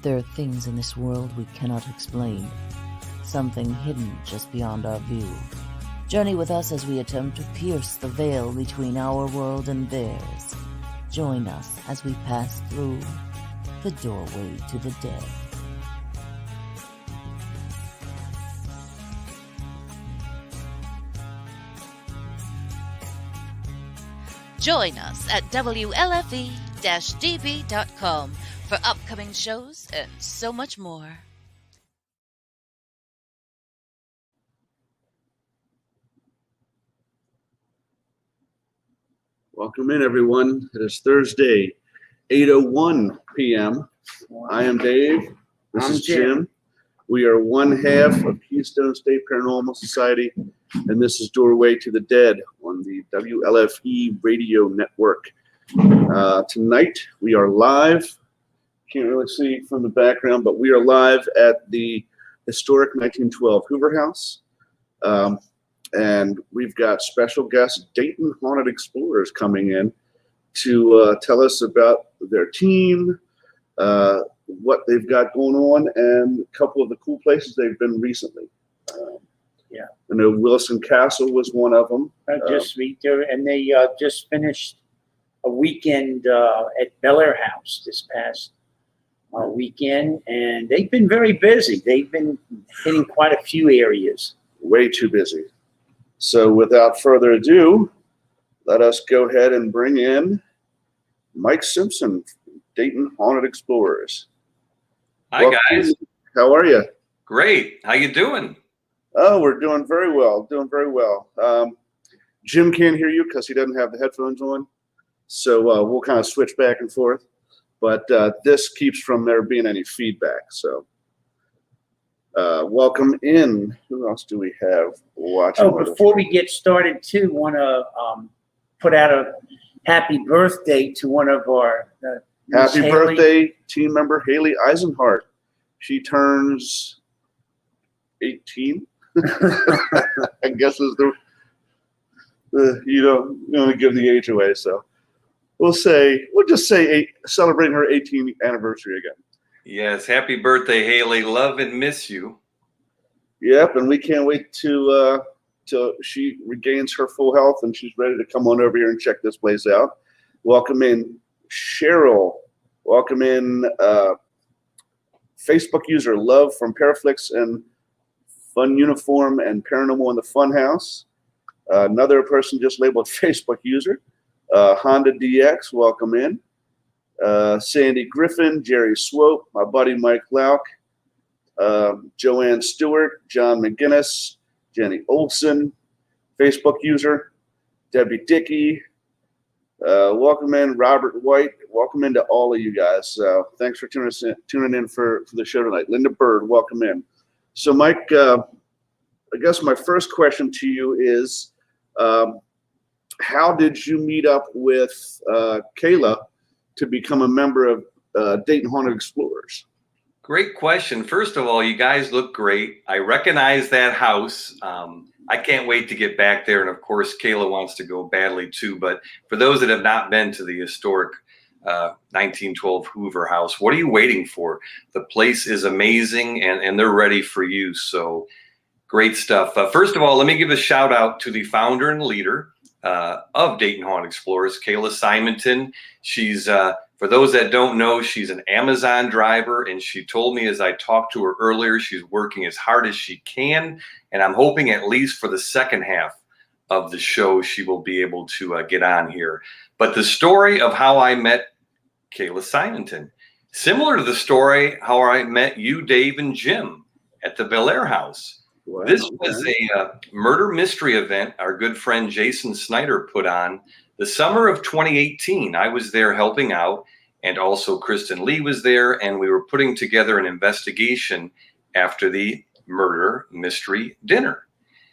There are things in this world we cannot explain. Something hidden just beyond our view. Journey with us as we attempt to pierce the veil between our world and theirs. Join us as we pass through the doorway to the dead. Join us at WLFE-DB.com for upcoming shows and so much more. Welcome in, everyone. It is Thursday, 8:01 p.m. I am Dave. This is Jim. We are one half of Keystone State Paranormal Society, and this is Doorway to the Dead on the WLFE radio network. Tonight, we are live. Can't really see from the background, but we are live at the historic 1912 Hoover House. And we've got special guest Dayton Haunted Explorers coming in to tell us about their team, what they've got going on, and a couple of the cool places they've been recently. I know Wilson Castle was one of them. Just meet there, and they just finished a weekend at Bel Air House this past weekend, and they've been very busy. They've been hitting quite a few areas. Way too busy. So without further ado, let us go ahead and bring in Mike Simpson, Dayton Haunted Explorers. Hi, guys. How are you? Great. How you doing? Oh, we're doing very well. Jim can't hear you because he doesn't have the headphones on. So we'll kind of switch back and forth. But this keeps from there being any feedback. So welcome in. Who else do we have watching? Oh, before we get started, too, want to put out a happy birthday to one of our happy birthday team member, Haley Eisenhart. She turns 18. I guess is you don't give the age away, so we'll just say celebrating her 18th anniversary again. Yes, happy birthday, Haley. Love and miss you. Yep, and we can't wait till she regains her full health and she's ready to come on over here and check this place out. Welcome in Cheryl. Welcome in Facebook user Love from Paraflix and Fun Uniform and Paranormal in the Funhouse. Another person just labeled Facebook user. Honda DX, welcome in. Sandy Griffin, Jerry Swope, my buddy Mike Lauk, Joanne Stewart, John McGinnis, Jenny Olson, Facebook user, Debbie Dickey, welcome in Robert White, welcome into all of you guys. Thanks for tuning in for the show tonight. Linda Bird, welcome in. So Mike, I guess my first question to you is, how did you meet up with Kayla to become a member of Dayton Haunted Explorers? Great question. First of all, you guys look great. I recognize that house. I can't wait to get back there. And of course, Kayla wants to go badly too. But for those that have not been to the historic 1912 Hoover House, what are you waiting for? The place is amazing and they're ready for you. So great stuff. First of all, let me give a shout out to the founder and leader of Dayton Haunted Explorers, Kayla Simonton. She's, for those that don't know, she's an Amazon driver, and she told me as I talked to her earlier, she's working as hard as she can, and I'm hoping at least for the second half of the show, she will be able to get on here. But the story of how I met Kayla Simonton, similar to the story how I met you, Dave, and Jim at the Bel Air House. Wow. This was a murder mystery event our good friend Jason Snyder put on the summer of 2018. I was there helping out, and also Kristen Lee was there, and we were putting together an investigation after the murder mystery dinner.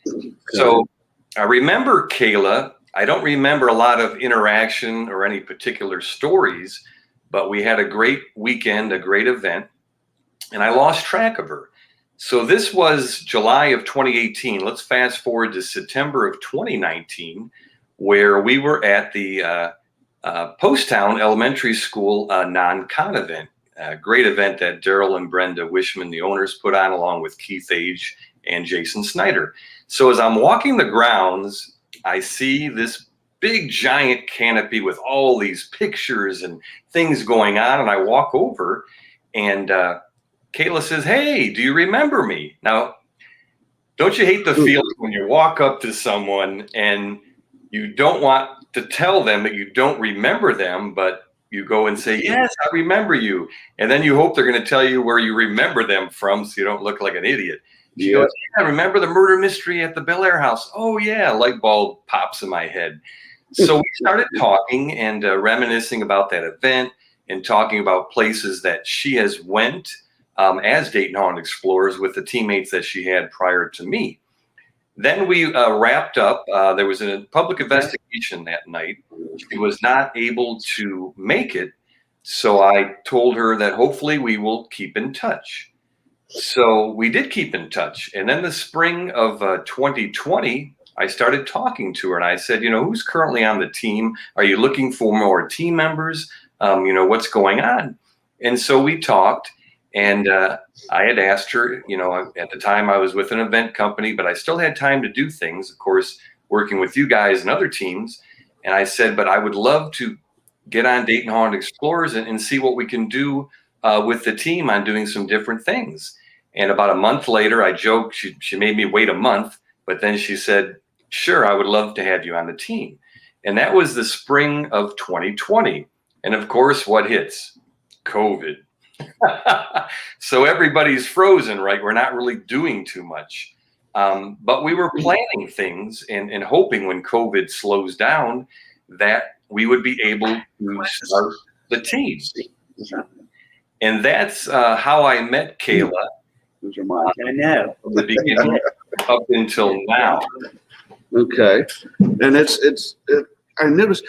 Okay. So I remember Kayla. I don't remember a lot of interaction or any particular stories, but we had a great weekend, a great event, and I lost track of her. So this was July of 2018. Let's fast forward to September of 2019. where we were at the Post-Town Elementary School non-con event. A great event that Daryl and Brenda Wishman, the owners, put on along with Keith Age and Jason Snyder. So as I'm walking the grounds, I see this big giant canopy with all these pictures and things going on. And I walk over and Kayla says, "Hey, do you remember me?" Now, don't you hate the feeling when you walk up to someone and you don't want to tell them that you don't remember them, but you go and say, "Yes, I remember you." And then you hope they're going to tell you where you remember them from so you don't look like an idiot. She goes, "Yeah, I remember the murder mystery at the Bel Air house." "Oh, yeah," light bulb pops in my head. So we started talking and reminiscing about that event and talking about places that she has went as Dayton Haunted Explorers with the teammates that she had prior to me. Then we wrapped up. There was a public investigation that night. She was not able to make it. So I told her that hopefully we will keep in touch. So we did keep in touch. And then the spring of 2020, I started talking to her and I said, "Who's currently on the team? Are you looking for more team members? What's going on?" And so we talked. And I had asked her, at the time I was with an event company, but I still had time to do things, of course, working with you guys and other teams. And I said, but I would love to get on Dayton Haunted Explorers and see what we can do with the team on doing some different things. And about a month later, I joked, she made me wait a month, but then she said, "Sure, I would love to have you on the team." And that was the spring of 2020. And of course, what hits? COVID. So everybody's frozen, right? We're not really doing too much. But we were planning things and hoping when COVID slows down that we would be able to start the team. And that's how I met Kayla. I know. From the beginning up until now. Okay. And I notice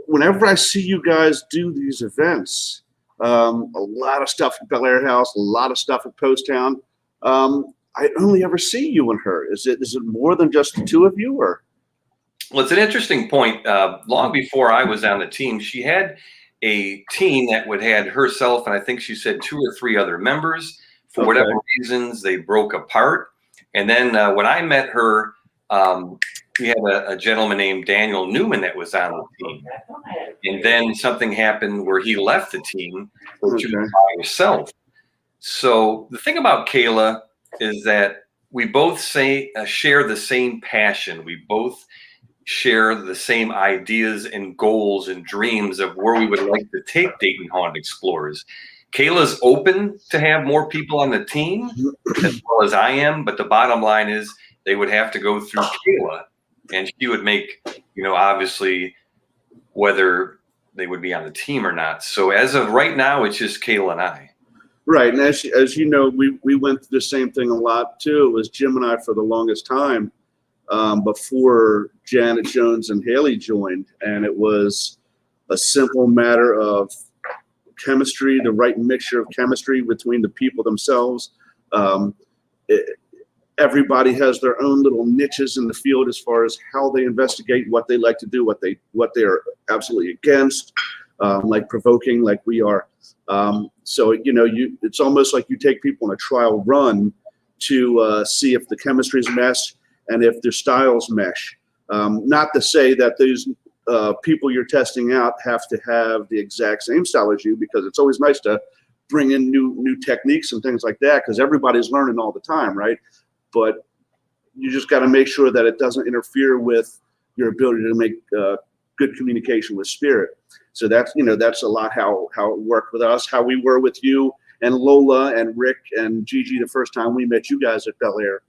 whenever I see you guys do these events, a lot of stuff at Bel Air House, a lot of stuff at Post Town. I only ever see you and her. Is it more than just the two of you, or? Well, it's an interesting point. Long before I was on the team, she had a team that would had herself and I think she said 2 or 3 other members. For whatever reasons, they broke apart. And then when I met her, we had a gentleman named Daniel Newman that was on the team. And then something happened where he left the team by himself. So the thing about Kayla is that we both share the same passion. We both share the same ideas and goals and dreams of where we would like to take Dayton Haunted Explorers. Kayla's open to have more people on the team as well as I am, but the bottom line is they would have to go through Kayla, and she would make, obviously whether they would be on the team or not. So as of right now, it's just Kayla and I. Right, and as you know, we went through the same thing a lot too. It was Jim and I for the longest time before Janet Jones and Haley joined, and it was a simple matter of chemistry, the right mixture of chemistry between the people themselves. Everybody has their own little niches in the field as far as how they investigate, what they like to do, what they are absolutely against, like provoking, like we are. So it's almost like you take people on a trial run to see if the chemistries mesh and if their styles mesh. Not to say that those people you're testing out have to have the exact same style as you, because it's always nice to bring in new techniques and things like that, because everybody's learning all the time, right? But you just got to make sure that it doesn't interfere with your ability to make good communication with spirit. So that's a lot how it worked with us, how we were with you and Lola and Rick and Gigi the first time we met you guys at Bel Air.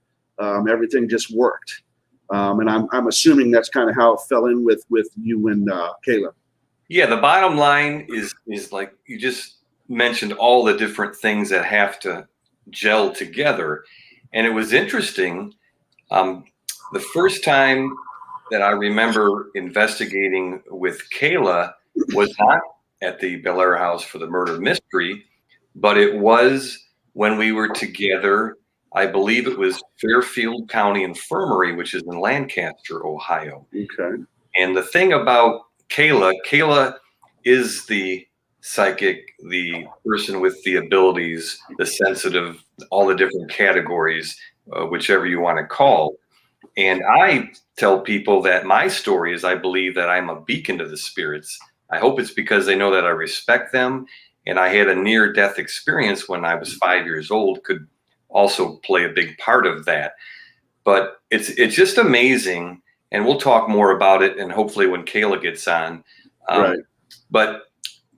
Everything just worked. And I'm assuming that's kind of how it fell in with you and Kayla. Yeah, the bottom line is like you just mentioned, all the different things that have to gel together. And it was interesting. The first time that I remember investigating with Kayla was not at the Bel Air house for the murder mystery, but it was when we were together. I believe it was Fairfield County Infirmary, which is in Lancaster, Ohio. Okay. And the thing about Kayla is the psychic, the person with the abilities, the sensitive, all the different categories, whichever you want to call. And I tell people that my story is I believe that I'm a beacon to the spirits. I hope it's because they know that I respect them. And I had a near-death experience when I was 5 years old, could also play a big part of that. But it's just amazing. And we'll talk more about it. And hopefully when Kayla gets on. Right. But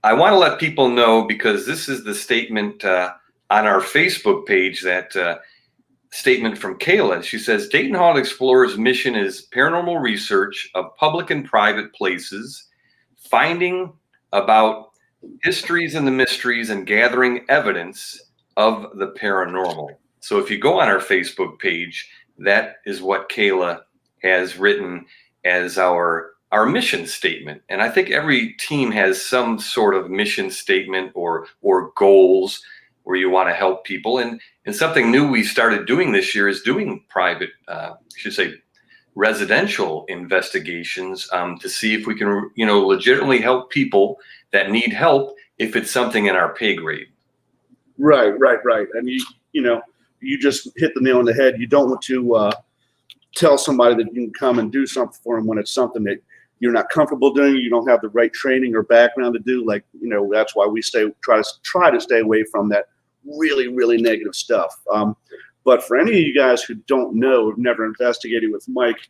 I want to let people know, because this is the statement on our Facebook page, that statement from Kayla. She says, Dayton Haunted Explorers' mission is paranormal research of public and private places, finding about histories and the mysteries, and gathering evidence of the paranormal. So if you go on our Facebook page, that is what Kayla has written as our mission statement. And I think every team has some sort of mission statement or goals where you want to help people. And something new we started doing this year is doing private, residential investigations to see if we can, legitimately help people that need help if it's something in our pay grade. Right. And you just hit the nail on the head. You don't want to tell somebody that you can come and do something for them when it's something that you're not comfortable doing, you don't have the right training or background to do. Like, that's why we try to stay away from that really, really negative stuff. But for any of you guys who don't know, have never investigated with Mike,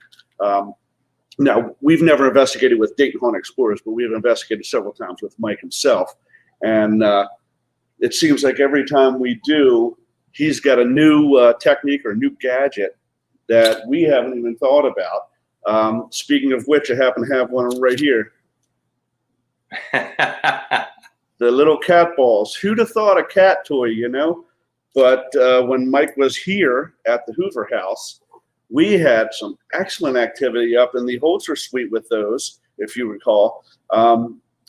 now we've never investigated with Dayton Haunted Explorers, but we have investigated several times with Mike himself. And it seems like every time we do, he's got a new technique or a new gadget that we haven't even thought about. Speaking of which, I happen to have one right here. The little cat balls. Who'd have thought a cat toy, But when Mike was here at the Hoover House, we had some excellent activity up in the Holzer Suite with those, if you recall.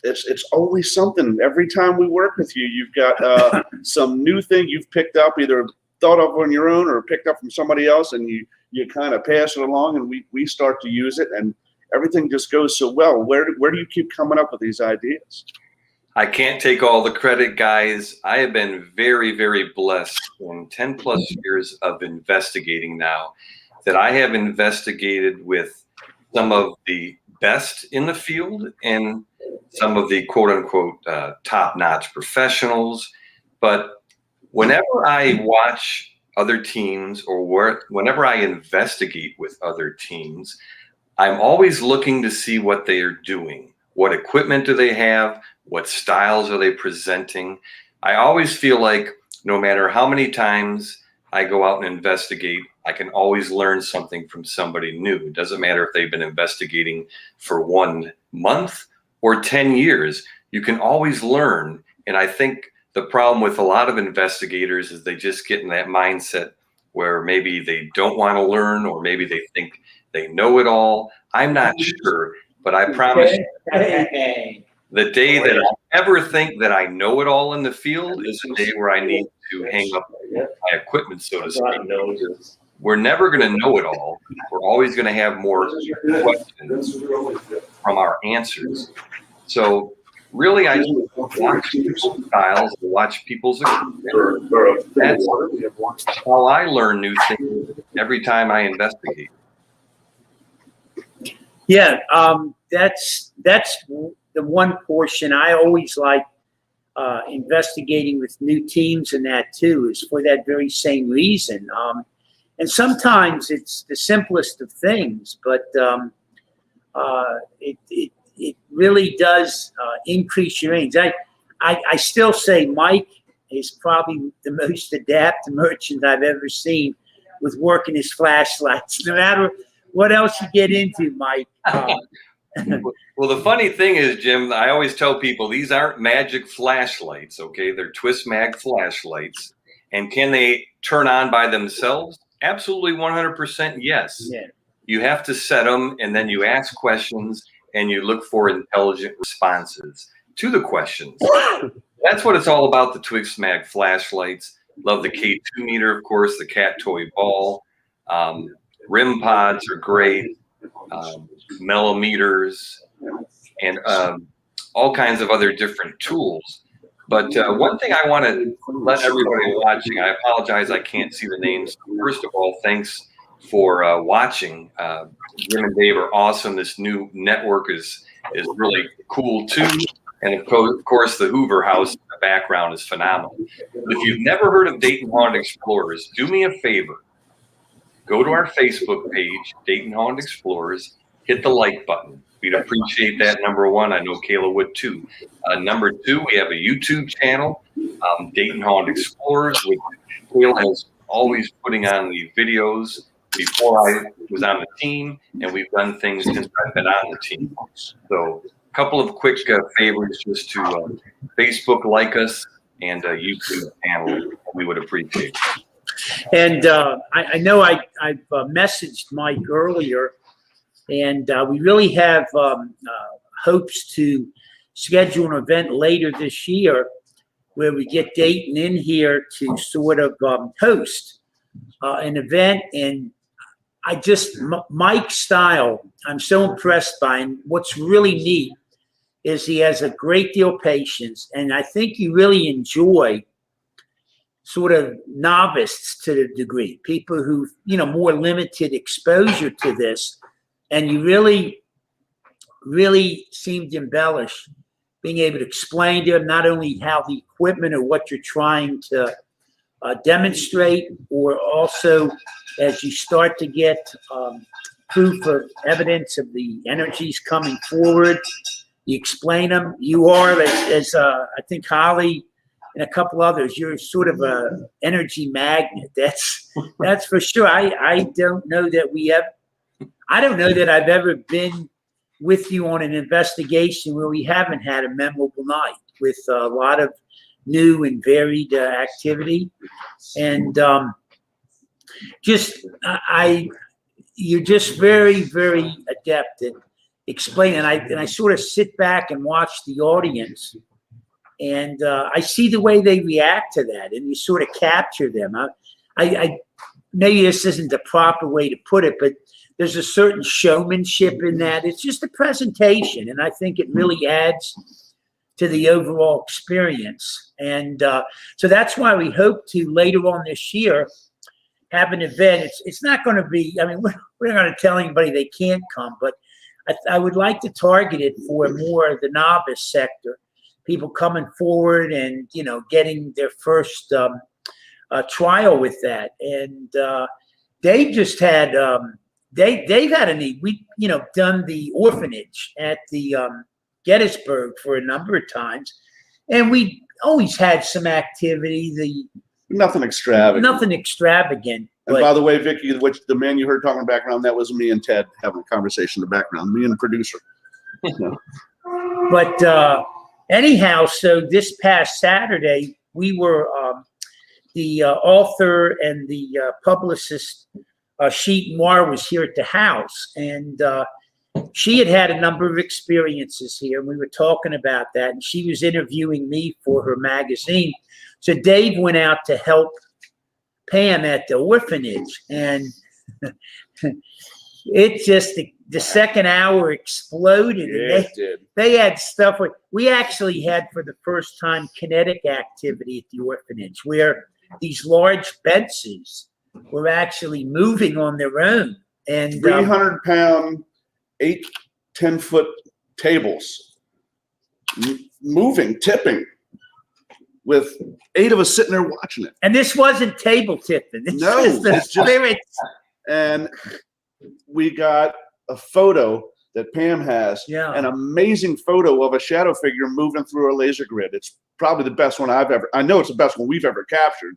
It's always something. Every time we work with you, you've got some new thing you've picked up, either thought of on your own or picked up from somebody else, and you kind of pass it along, and we start to use it, and everything just goes so well. Where do you keep coming up with these ideas? I can't take all the credit, guys. I have been very, very blessed in 10 plus years of investigating now, that I have investigated with some of the best in the field and some of the quote unquote top-notch professionals. But whenever I watch other teams, or whenever I investigate with other teams, I'm always looking to see what they are doing. What equipment do they have? What styles are they presenting? I always feel like no matter how many times I go out and investigate, I can always learn something from somebody new. It doesn't matter if they've been investigating for 1 month or 10 years. You can always learn. And I think the problem with a lot of investigators is they just get in that mindset where maybe they don't want to learn, or maybe they think they know it all. I'm not sure, but I promise you, the day that I ever think that I know it all in the field is the day where I need to hang up my equipment, so to speak. We're never going to know it all. We're always going to have more questions from our answers. So really, I just watch people's styles, watch people's experience. That's how I learn new things every time I investigate. Yeah, that's the one portion I always like investigating with new teams, and that too is for that very same reason. And sometimes it's the simplest of things, but it really does increase your range. I still say Mike is probably the most adept merchant I've ever seen with working his flashlights. No matter what else you get into, Mike. Well, the funny thing is, Jim, I always tell people these aren't magic flashlights, okay? They're twist mag flashlights. And can they turn on by themselves? Absolutely 100% yes. Yeah. You have to set them, and then you ask questions, and you look for intelligent responses to the questions. That's what it's all about, the twist mag flashlights. Love the K2 meter, of course, the cat toy ball. Rim pods are great. millimeters, and all kinds of other different tools. But one thing I want to let everybody watching, I apologize I can't see the names. First of all, thanks for watching. Jim and Dave are awesome. This new network is really cool too. And of course, the Hoover House in the background is phenomenal. If you've never heard of Dayton Haunted Explorers, do me a favor. Go to our Facebook page, Dayton Haunted Explorers, hit the like button. We'd appreciate that, number one. I know Kayla would too. Number two, we have a YouTube channel, Dayton Haunted Explorers, which Kayla is always putting on the videos before I was on the team, and we've done things since I've been on the team. So a couple of quick favors just to Facebook like us and YouTube channel. We would appreciate it. And I know I've messaged Mike earlier, and we really have hopes to schedule an event later this year where we get Dayton in here to sort of host an event. And Mike's style, I'm so impressed by. And what's really neat is he has a great deal of patience, and I think you really enjoy sort of novices to the degree, people who, more limited exposure to this, and you really, really seem to embellish being able to explain to them not only how the equipment or what you're trying to demonstrate, or also as you start to get proof or evidence of the energies coming forward, you explain them. You are, as I think Holly and a couple others, you're sort of a energy magnet. That's for sure. I don't know that I've ever been with you on an investigation where we haven't had a memorable night with a lot of new and varied activity. And you're just very, very adept at explaining. And I sort of sit back and watch the audience, and I see the way they react to that, and you sort of capture them. I maybe this isn't the proper way to put it, but there's a certain showmanship in that. It's just a presentation, and I think it really adds to the overall experience. And so that's why we hope to later on this year have an event. It's not going to be, we're not going to tell anybody they can't come, but I would like to target it for more of the novice sector, people coming forward and, getting their first trial with that. And Dave just had, they've had a need. We, done the orphanage at the Gettysburg for a number of times, and we always had some activity. Nothing extravagant. And by the way, Vicky, the man you heard talking in the background, that was me and Ted having a conversation in the background, me and the producer. But anyhow, so this past Saturday, we were the author and the publicist, Sheet Moore, was here at the house, and she had a number of experiences here, and we were talking about that, and she was interviewing me for her magazine. So Dave went out to help Pam at the orphanage, and it just, the second hour exploded. Yeah, and it did. They had stuff. We actually had for the first time kinetic activity at the orphanage, where these large benches were actually moving on their own. And 300-pound, 10-foot tables moving, tipping, with 8 of us sitting there watching it. And this wasn't table tipping. No, it's just. And we got a photo that Pam has, an amazing photo of a shadow figure moving through a laser grid. It's probably the best one I know it's the best one we've ever captured.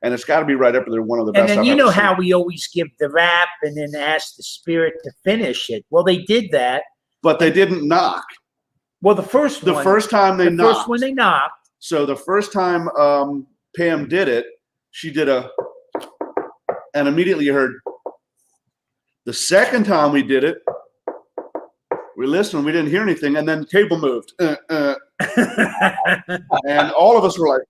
And it's got to be right up there, one of the best. And then how we always give the rap and then ask the spirit to finish it. Well, they did that. But they didn't knock. Well, the first one they knocked. So the first time Pam did it, she did and immediately you heard. The second time we did it, we listened, we didn't hear anything, and then the table moved. And all of us were like,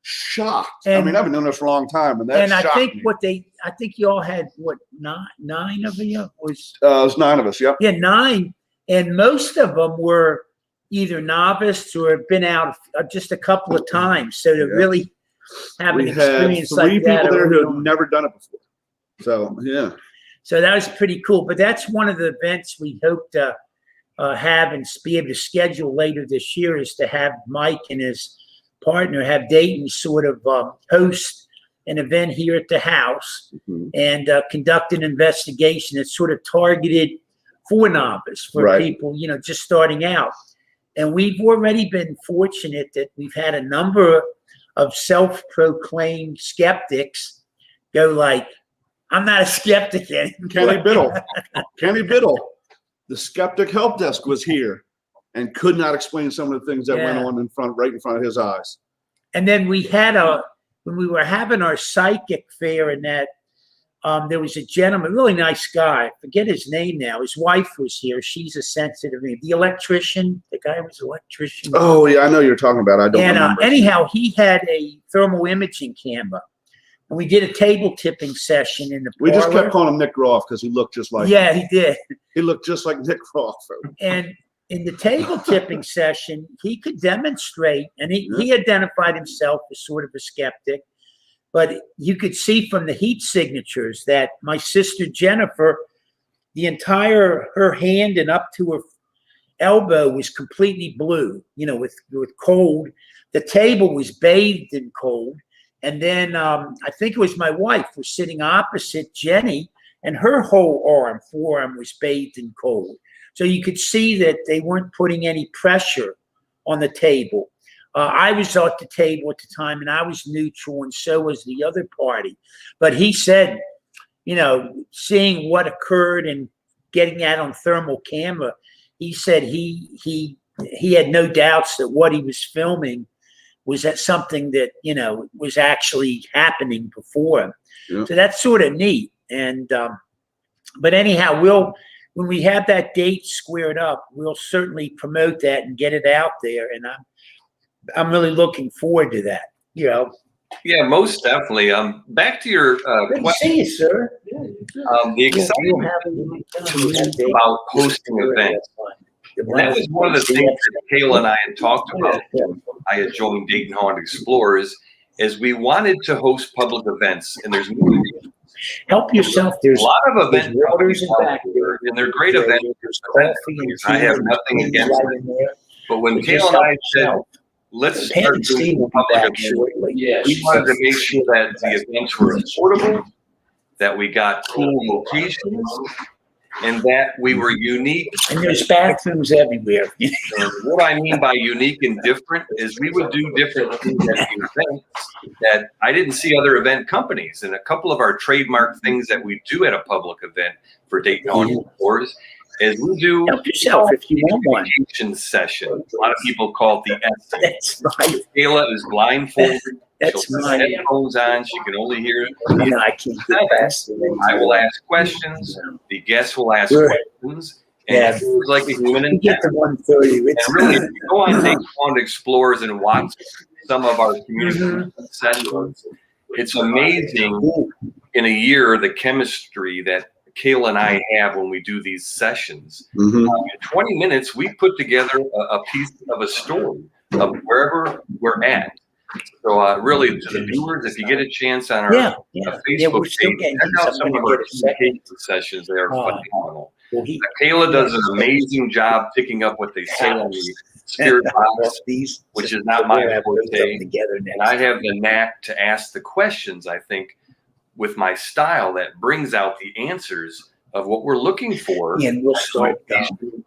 shocked. And- I mean, I've been doing this for a long time, and that And I shocked think me. I think you all had what, nine of you was. It was 9 of us. Yep. Yeah, 9, and most of them were either novice or have been out just a couple of times. So to Yeah. really have We an had experience 3 like that people there early who had on. never done it before. So yeah. So that was pretty cool. But that's one of the events we hope to have and be able to schedule later this year, is to have Mike and his partner, have Dayton sort of host an event here at the house and conduct an investigation that's sort of targeted for novice, for Right. people, just starting out. And we've already been fortunate that we've had a number of self-proclaimed skeptics go like, I'm not a skeptic anymore. Kenny Biddle, the skeptic help desk, was here and could not explain some of the things that went Yeah. on right in front of his eyes. And then we had when we were having our psychic fair and that, there was a gentleman, really nice guy, I forget his name now. His wife was here. She's a sensitive name. The electrician, the guy was an electrician. Oh yeah, I know you're talking about. I don't remember. Anyhow, he had a thermal imaging camera. And we did a table tipping session in the We just parlor. kept calling him Nick Groff because he looked just like Yeah, he did. he looked just like Nick Groff. And in the table tipping session, he could demonstrate, and he identified himself as sort of a skeptic, but you could see from the heat signatures that my sister Jennifer, her hand and up to her elbow was completely blue, with cold. The table was bathed in cold. And then I think it was my wife was sitting opposite Jenny, and her whole forearm was bathed in cold. So you could see that they weren't putting any pressure on the table. I was at the table at the time, and I was neutral, and so was the other party. But he said, seeing what occurred and getting that on thermal camera, he said he had no doubts that what he was filming was that something that, was actually happening before him. Yeah. So that's sort of neat. And, but anyhow, when we have that date squared up, we'll certainly promote that and get it out there. And I'm really looking forward to that, Yeah, most definitely. Back to your Good to see you, sir. The excitement about hosting events. And that was one of the things that Kayla and I had talked about. I had joined Dayton Haunted Explorers, is we wanted to host public events, and there's help yourself. There's a lot of events waters back there, and they're great events. I have nothing against it. But when Kayla and I said, let's start doing public events, we wanted to make sure that the events were affordable, that we got cool locations, and that we were unique. And there's bathrooms everywhere. And what I mean by unique and different is we would do different things at the event that I didn't see other event companies. And a couple of our trademark things that we do at a public event for Dayton Haunted Explorers is we do help yourself if you want one session. A lot of people call it the S. That's right. Kayla is blindfolded. That's She'll put my headphones on. She can only hear it. I can't get past it. I will ask questions. The guests will ask questions. And it's like a human We get to 1:30. And really, if you go on Dayton Haunted Explorers and watch some of our community sessions, it's amazing in a year the chemistry that Kayla and I have when we do these sessions. In 20 minutes, we put together a piece of a story of wherever we're at. So really, to the viewers, if you get a chance on our Facebook page, check out some of our communication sessions. They are phenomenal. Kayla does an amazing job picking up what they say on the spirit box, which is not my forte. And I have the knack to ask the questions, I think, with my style that brings out the answers of what we're looking for, and we'll start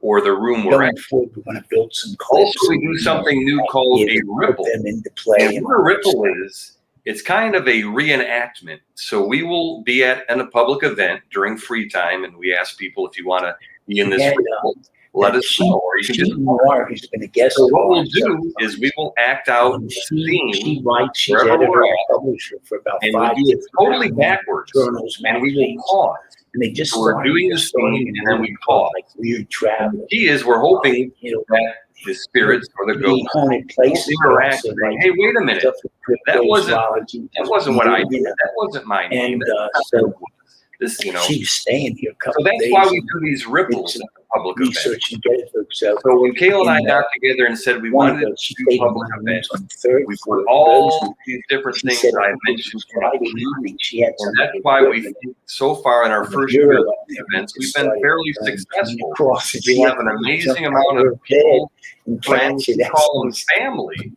or the room we're at. We're going to build some clips. Also, we do something new called a ripple. Them into play. And what a ripple is, it's kind of a reenactment. So we will be at a public event during free time, and we ask people if you want to be in this ripple, let us know. Or you can just who's been a guest. So what we'll do is we will act out the theme wherever we're at, publisher for about and 5 we do it totally backwards, and we will pause. and they just So we're doing the scene, and then we call. like weird travel. The key is we're hoping that the spirits or the ghosts haunted places interact. Hey, wait a minute. That wasn't what I did. That wasn't my name. And so this, she's staying here a couple so that's days. why we do these ripples at the public events. Research and get it for herself. So when Kayla and I got together and said we wanted to do public events, we put all these different things that I mentioned. Friday evening, she had And that's why we, so far in our first few events, we've been fairly successful. We have an amazing amount of people, friends, we call them family,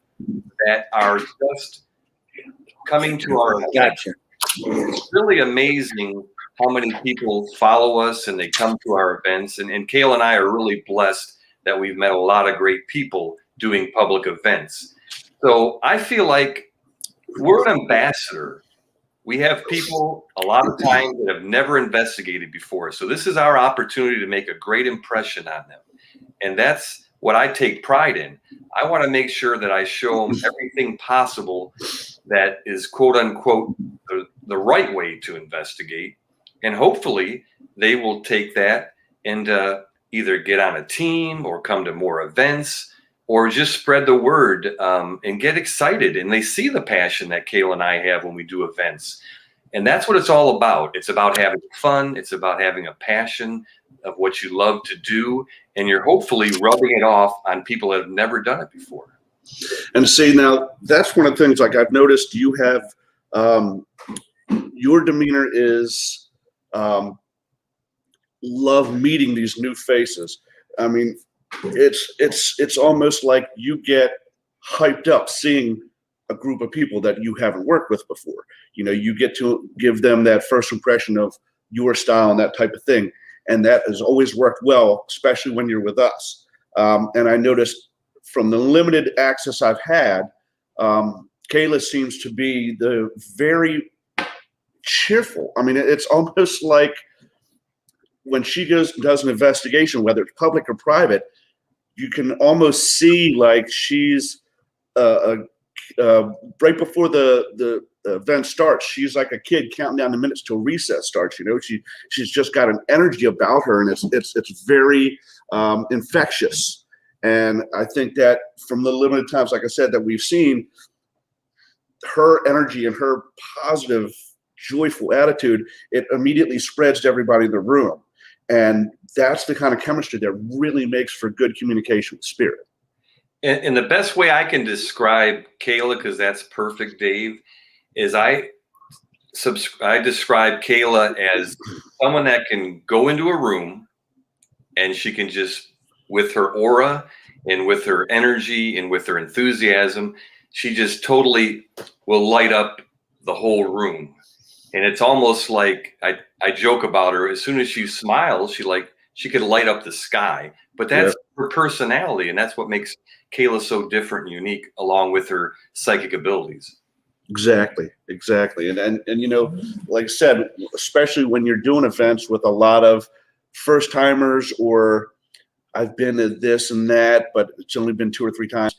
that are just coming to our events. It's really amazing how many people follow us and they come to our events. And Kayla and I are really blessed that we've met a lot of great people doing public events. So I feel like we're an ambassador. We have people a lot of times that have never investigated before. So this is our opportunity to make a great impression on them. And that's what I take pride in. I want to make sure that I show them everything possible that is quote unquote the right way to investigate. And hopefully they will take that and either get on a team or come to more events or just spread the word and get excited. And they see the passion that Kayla and I have when we do events. And that's what it's all about. It's about having fun. It's about having a passion of what you love to do. And you're hopefully rubbing it off on people that have never done it before. And see, now that's one of the things, like I've noticed you have, your demeanor is love meeting these new faces. I mean, it's almost like you get hyped up seeing a group of people that you haven't worked with before. You get to give them that first impression of your style and that type of thing. And that has always worked well, especially when you're with us. And I noticed from the limited access I've had, Kayla seems to be the very cheerful. I mean, it's almost like when she does an investigation, whether it's public or private, you can almost see like she's right before the event starts, she's like a kid counting down the minutes till recess starts. She's just got an energy about her, and it's very infectious. And I think that from the limited times, like I said, that we've seen, her energy and her positive, joyful attitude, it immediately spreads to everybody in the room. And that's the kind of chemistry that really makes for good communication with spirit. And the best way I can describe Kayla, because that's perfect, Dave, is I describe Kayla as someone that can go into a room and she can just, with her aura and with her energy and with her enthusiasm, she just totally will light up the whole room. And it's almost like I joke about her. As soon as she smiles, she could light up the sky. But that's her personality, and that's what makes Kayla so different and unique, along with her psychic abilities. Exactly. And like I said, especially when you're doing events with a lot of first timers, or I've been to this and that, but it's only been 2 or 3 times,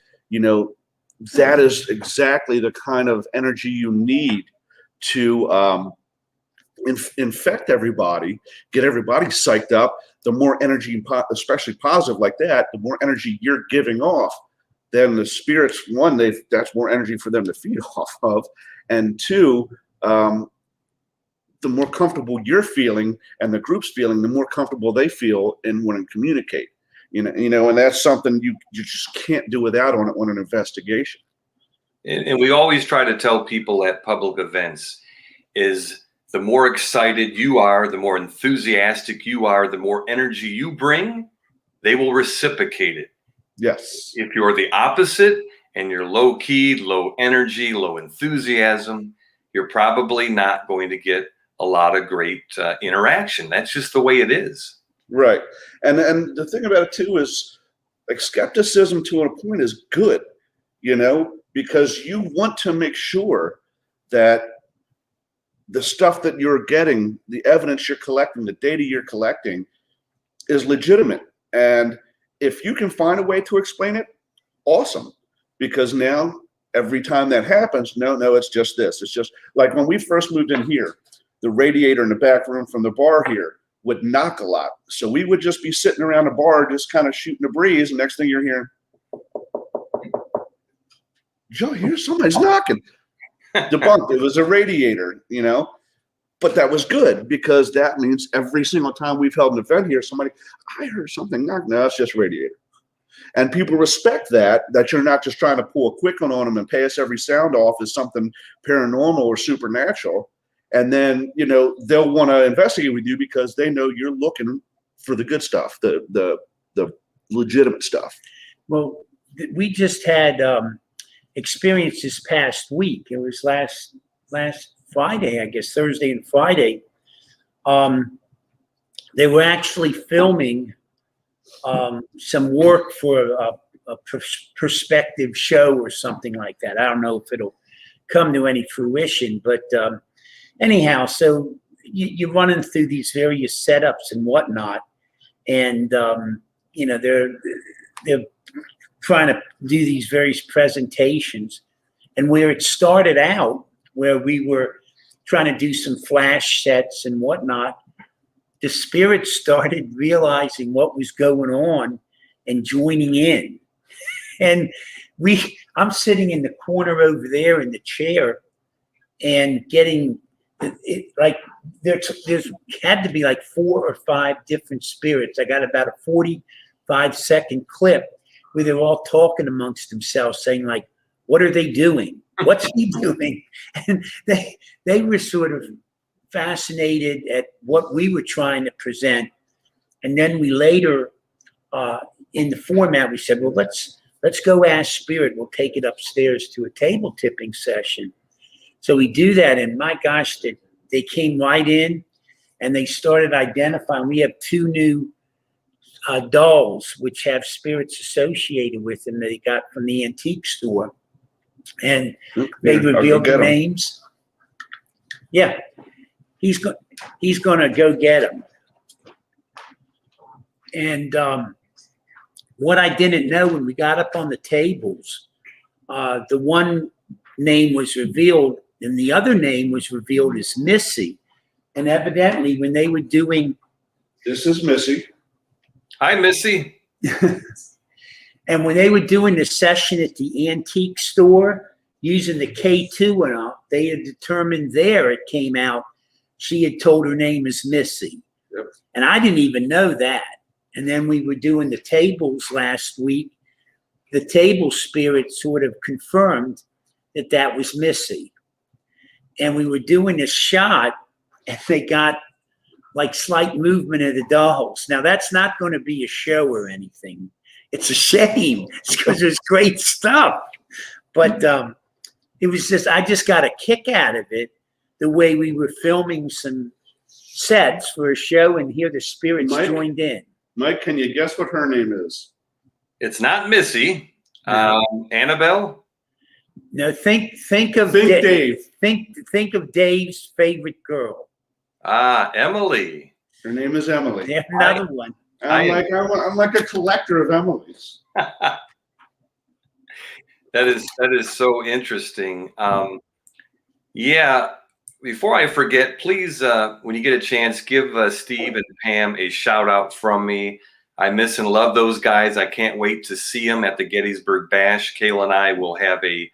that is exactly the kind of energy you need to infect everybody, get everybody psyched up. The more energy, especially positive like that, the more energy you're giving off, then the spirits, one, that's more energy for them to feed off of. And 2, the more comfortable you're feeling and the group's feeling, the more comfortable they feel in wanting to communicate. And that's something you just can't do without on an investigation. And we always try to tell people at public events is the more excited you are, the more enthusiastic you are, the more energy you bring, they will reciprocate it. Yes. If you're the opposite and you're low key, low energy, low enthusiasm, you're probably not going to get a lot of great interaction. That's just the way it is. Right. And the thing about it too is, like, skepticism to a point is good, because you want to make sure that the stuff that you're getting, the evidence you're collecting, the data you're collecting is legitimate. And if you can find a way to explain it, awesome. Because now every time that happens, no, it's just this. It's just like when we first moved in here, the radiator in the back room from the bar here would knock a lot. So we would just be sitting around the bar, just kind of shooting the breeze. And next thing you're hearing, Joe, here's somebody's knocking. Debunked. It was a radiator, you know. But that was good because that means every single time we've held an event here, somebody, I heard something knock. No, it's just radiator. And people respect that you're not just trying to pull a quick one on them and pass every sound off as something paranormal or supernatural. And then, you know, they'll want to investigate with you because they know you're looking for the good stuff, the legitimate stuff. Well, we just had experience this past week. It was last Friday, I guess, Thursday and Friday. They were actually filming some work for a prospective show or something like that. I don't know if it'll come to any fruition, but anyhow, so you're running through these various setups and whatnot, and you know, they're trying to do these various presentations. And where it started out, where we were trying to do some flash sets and whatnot, the spirits started realizing what was going on and joining in. And I'm sitting in the corner over there in the chair and getting it, like there's had to be like 4 or 5 different spirits. I got about a 45-second clip where they're all talking amongst themselves, saying like, what are they doing? What's he doing? And they were sort of fascinated at what we were trying to present. And then we later, in the format, we said, well, let's go ask spirit. We'll take it upstairs to a table tipping session. So we do that, and my gosh, they came right in and they started identifying. We have 2 new dolls which have spirits associated with them that they got from the antique store. And they revealed the names. Yeah, he's going to go get them. And what I didn't know when we got up on the tables, the one name was revealed, and the other name was revealed as Missy. And evidently, when they were doing, this is Missy. Hi, Missy. And when they were doing the session at the antique store using the K2 and all, they had determined there it came out she had told her name is Missy. Yep. And I didn't even know that. And then we were doing the tables last week. The table spirit sort of confirmed that was Missy. And we were doing a shot, and they got like slight movement of the dolls. Now, that's not going to be a show or anything. It's a shame. It's because there's great stuff. But it was just, I just got a kick out of it, the way we were filming some sets for a show, and here the spirits joined in. Mike, can you guess what her name is? It's not Missy. Annabelle? No, think of Dave. Think of Dave's favorite girl. Emily. Her name is Emily. There's another one. I'm like a collector of Emilys. That is so interesting. Yeah. Before I forget, please, when you get a chance, give Steve and Pam a shout out from me. I miss and love those guys. I can't wait to see them at the Gettysburg Bash. Kayla and I will have a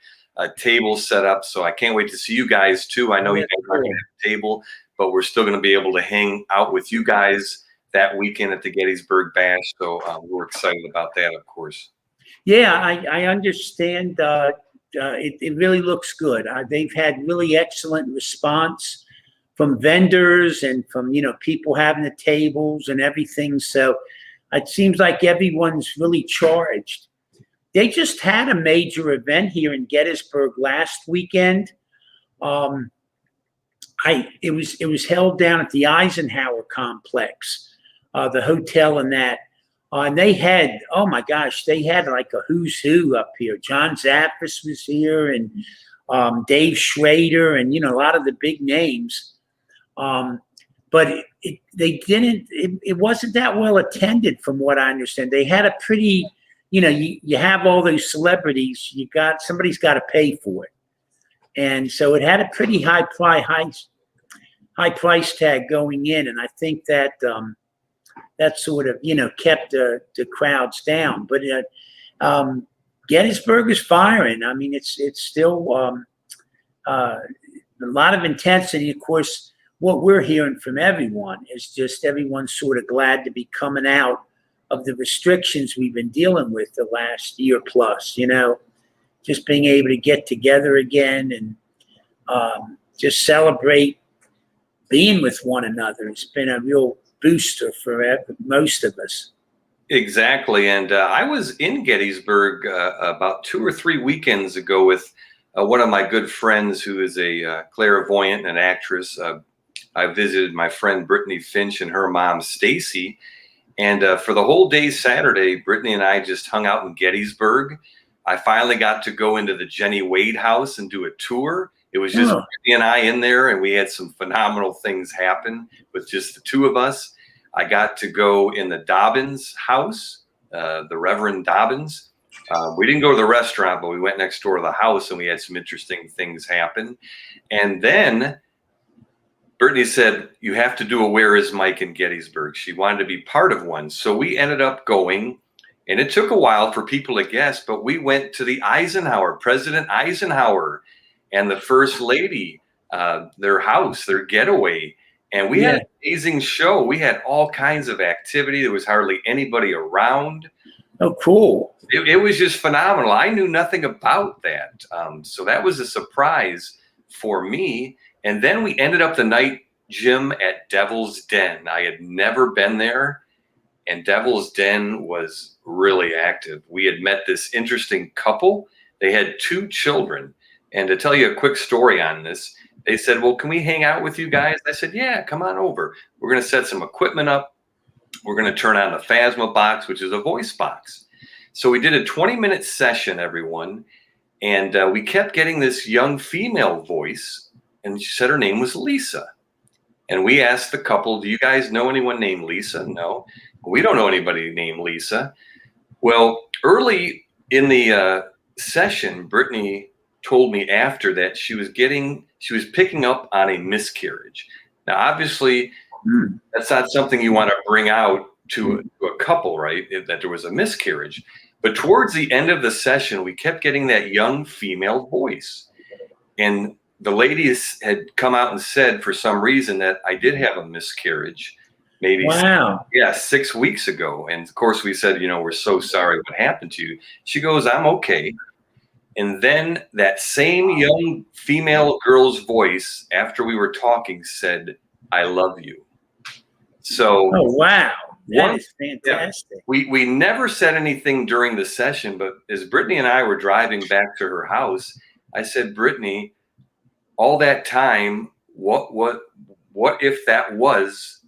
table set up, so I can't wait to see you guys too. I know you guys aren't going to have a table, but we're still going to be able to hang out with you guys that weekend at the Gettysburg Bash. So we're excited about that, of course. Yeah, I understand. It really looks good. They've had really excellent response from vendors and from, people having the tables and everything. So it seems like everyone's really charged. They just had a major event here in Gettysburg last weekend. It was held down at the Eisenhower complex, the hotel and that. And they had, oh my gosh, they had like a who's who up here. John Zaffis was here, and Dave Schrader, and a lot of the big names. But it wasn't that well attended, from what I understand. They had a pretty, you have all those celebrities, somebody's got to pay for it, and so it had a pretty high high price tag going in, and I think that that sort of kept the crowds down. But Gettysburg is firing. I mean, it's still a lot of intensity. Of course, what we're hearing from everyone is just everyone's sort of glad to be coming out of the restrictions we've been dealing with the last year plus. Just being able to get together again and just celebrate being with one another. It's been a real booster for most of us. Exactly. And I was in Gettysburg about 2 or 3 weekends ago with one of my good friends who is a clairvoyant and an actress. I visited my friend Brittany Finch and her mom Stacy. And for the whole day Saturday, Brittany and I just hung out in Gettysburg. I finally got to go into the Jenny Wade house and do a tour. It was just Brittany and I in there, and we had some phenomenal things happen with just the two of us. I got to go in the Dobbins house, the Reverend Dobbins. We didn't go to the restaurant, but we went next door to the house, and we had some interesting things happen. And then Brittany said, you have to do a Where Is Mike in Gettysburg. She wanted to be part of one. So we ended up going, and it took a while for people to guess, but we went to the Eisenhower, President Eisenhower, and the First Lady, their house, their getaway. And we had an amazing show. We had all kinds of activity. There was hardly anybody around. Oh, cool. It was just phenomenal. I knew nothing about that. So that was a surprise for me. And then we ended up the night, Jim, at Devil's Den. I had never been there, and Devil's Den was really active. We had met this interesting couple. They had 2 children. And to tell you a quick story on this, they said, well, can we hang out with you guys? I said, yeah, come on over. We're going to set some equipment up. We're going to turn on the Phasma box, which is a voice box. So we did a 20-minute session, everyone. And we kept getting this young female voice. And she said her name was Lisa. And we asked the couple, do you guys know anyone named Lisa? No, we don't know anybody named Lisa. Well, early in the session, Brittany told me after that she was picking up on a miscarriage. Now, obviously, that's not something you want to bring out to a couple, right? That there was a miscarriage. But towards the end of the session, we kept getting that young female voice. And the ladies had come out and said for some reason that I did have a miscarriage, maybe 6 weeks ago. And of course we said, we're so sorry what happened to you. She goes, I'm okay. And then that same young female girl's voice, after we were talking, said, I love you. So, oh, wow. That is fantastic. Yeah, we never said anything during the session, but as Brittany and I were driving back to her house, I said, Brittany, all that time, what if that was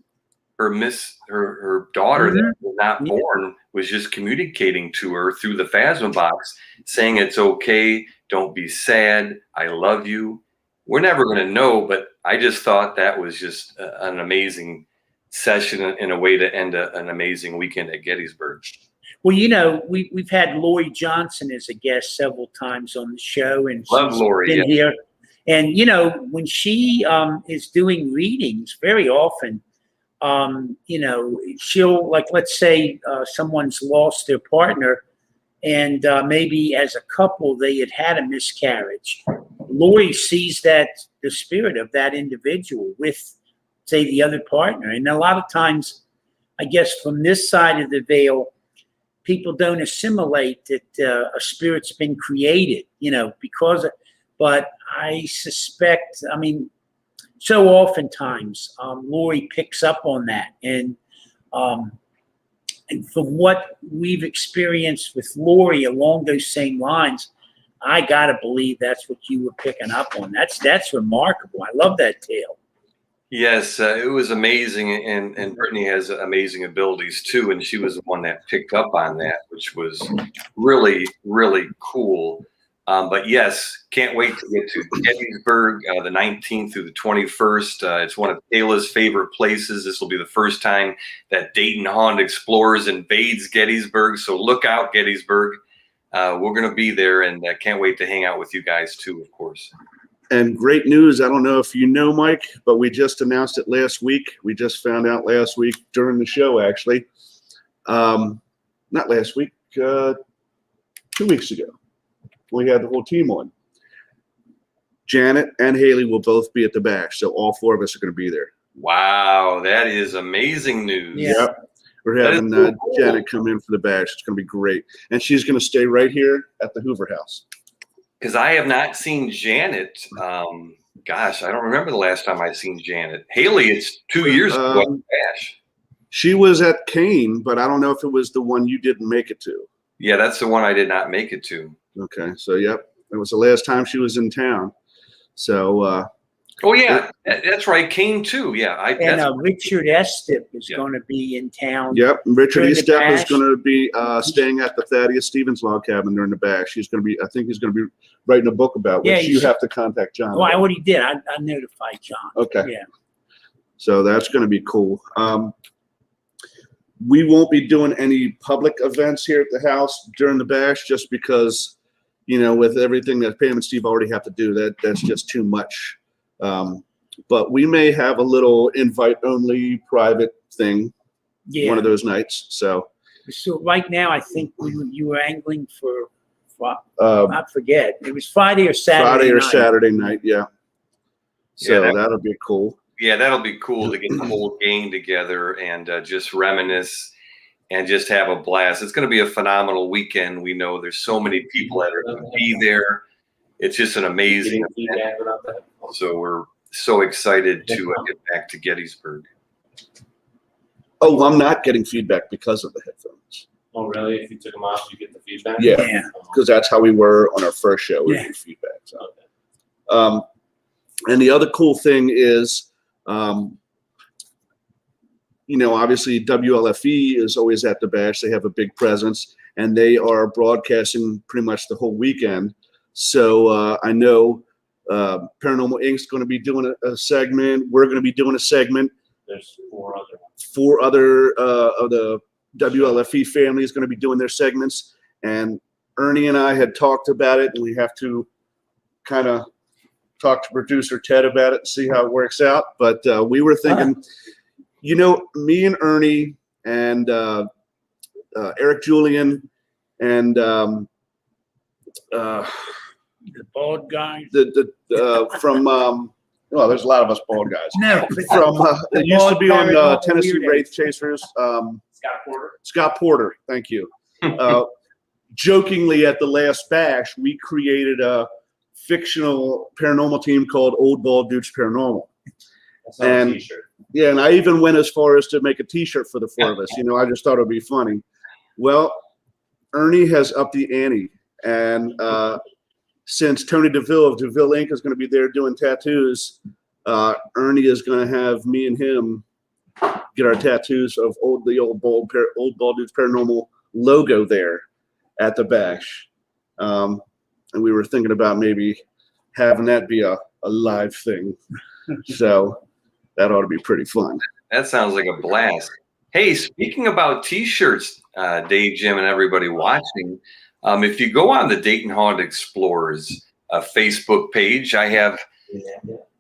her daughter that was not born was just communicating to her through the Phasma box, saying it's okay, don't be sad, I love you. We're never going to know, but I just thought that was just an amazing session in a way to end an amazing weekend at Gettysburg. Well, we've had Lori Johnson as a guest several times on the show, and love Lori, been here. And when she is doing readings, very often, she'll, like, let's say someone's lost their partner, and maybe as a couple they had a miscarriage. Lori sees the spirit of that individual with, say, the other partner. And a lot of times, I guess from this side of the veil, people don't assimilate that a spirit's been created, but I suspect, so oftentimes Lori picks up on that. And from what we've experienced with Lori along those same lines, I got to believe that's what you were picking up on. That's remarkable. I love that tale. Yes, it was amazing. And Brittany has amazing abilities too. And she was the one that picked up on that, which was really, really cool. But yes, can't wait to get to Gettysburg the 19th through the 21st. It's one of Kayla's favorite places. This will be the first time that Dayton Haunted Explorers invades Gettysburg. So look out, Gettysburg. We're going to be there, and can't wait to hang out with you guys too, of course. And great news, I don't know if you know, Mike, but we just announced it last week. We just found out last week during the show, actually. Not last week, 2 weeks ago. We had the whole team on. Janet and Haley will both be at the bash, so all 4 of us are going to be there. Wow, that is amazing news. Yeah. Yep. We're having so cool. Janet come in for the bash. It's going to be great. And she's going to stay right here at the Hoover House. Because I have not seen Janet. Gosh, I don't remember the last time I've seen Janet. Haley, it's 2 years ago at the bash. She was at Kane, but I don't know if it was the one you didn't make it to. Yeah, that's the one I did not make it to. Okay, so yep, it was the last time she was in town. So. Oh yeah, that's right, Kane too. Yeah, And Richard Estep is going to be in town. Yep, Richard during the Estep is bash. going to be staying at the Thaddeus Stevens Log Cabin during the bash. He's going to be, I think he's going to be writing a book about, which you have to contact John. Oh, I already did. I notified John. Okay. Yeah. So that's going to be cool. We won't be doing any public events here at the house during the bash, just because, you know, with everything that Pam and Steve already have to do, that's just too much. But we may have a little invite-only private thing Yeah. one of those nights. So right now, I think you were angling for I forget. It was Friday or Saturday night. Saturday night, yeah. So Yeah, that'll be cool. Yeah, that'll be cool to get the whole gang together and just reminisce and just have a blast. It's going to be a phenomenal weekend. We know there's so many people that are going to be there. It's just an amazing event. So we're so excited to get back to Gettysburg. Oh, I'm not getting feedback because of the headphones. Oh, really? If you took them off, you get the feedback? Yeah, because that's how we were on our first show. We get feedback. So. And the other cool thing is, you know, obviously WLFE is always at the bash. They have a big presence, and they are broadcasting pretty much the whole weekend. So I know Paranormal Inc.'s going to be doing a segment. We're going to be doing a segment. There's 4 other ones. 4 other of the WLFE family is going to be doing their segments. And Ernie and I had talked about it, and we have to kind of talk to producer Ted about it and see how it works out. But we were thinking, you know, me and Ernie and Eric Julian and The bald guy. from well, there's a lot of us bald guys. No. From it used to be on Paranormal Tennessee Weirdos. Wraith Chasers. Scott Porter. Scott Porter, thank you. Jokingly, at the last bash, we created a fictional paranormal team called Old Bald Dudes Paranormal. That's not And- a t-shirt. Yeah, and I even went as far as to make a T-shirt for the 4 of us. You know, I just thought it would be funny. Well, Ernie has upped the ante, and since Tony DeVille of DeVille Inc. is going to be there doing tattoos, Ernie is going to have me and him get our tattoos of the old bald dudes paranormal logo there at the bash. And we were thinking about maybe having that be a live thing. So that ought to be pretty fun. That sounds like a blast. Hey, speaking about T-shirts, Dave, Jim, and everybody watching, if you go on the Dayton Haunted Explorers Facebook page, I have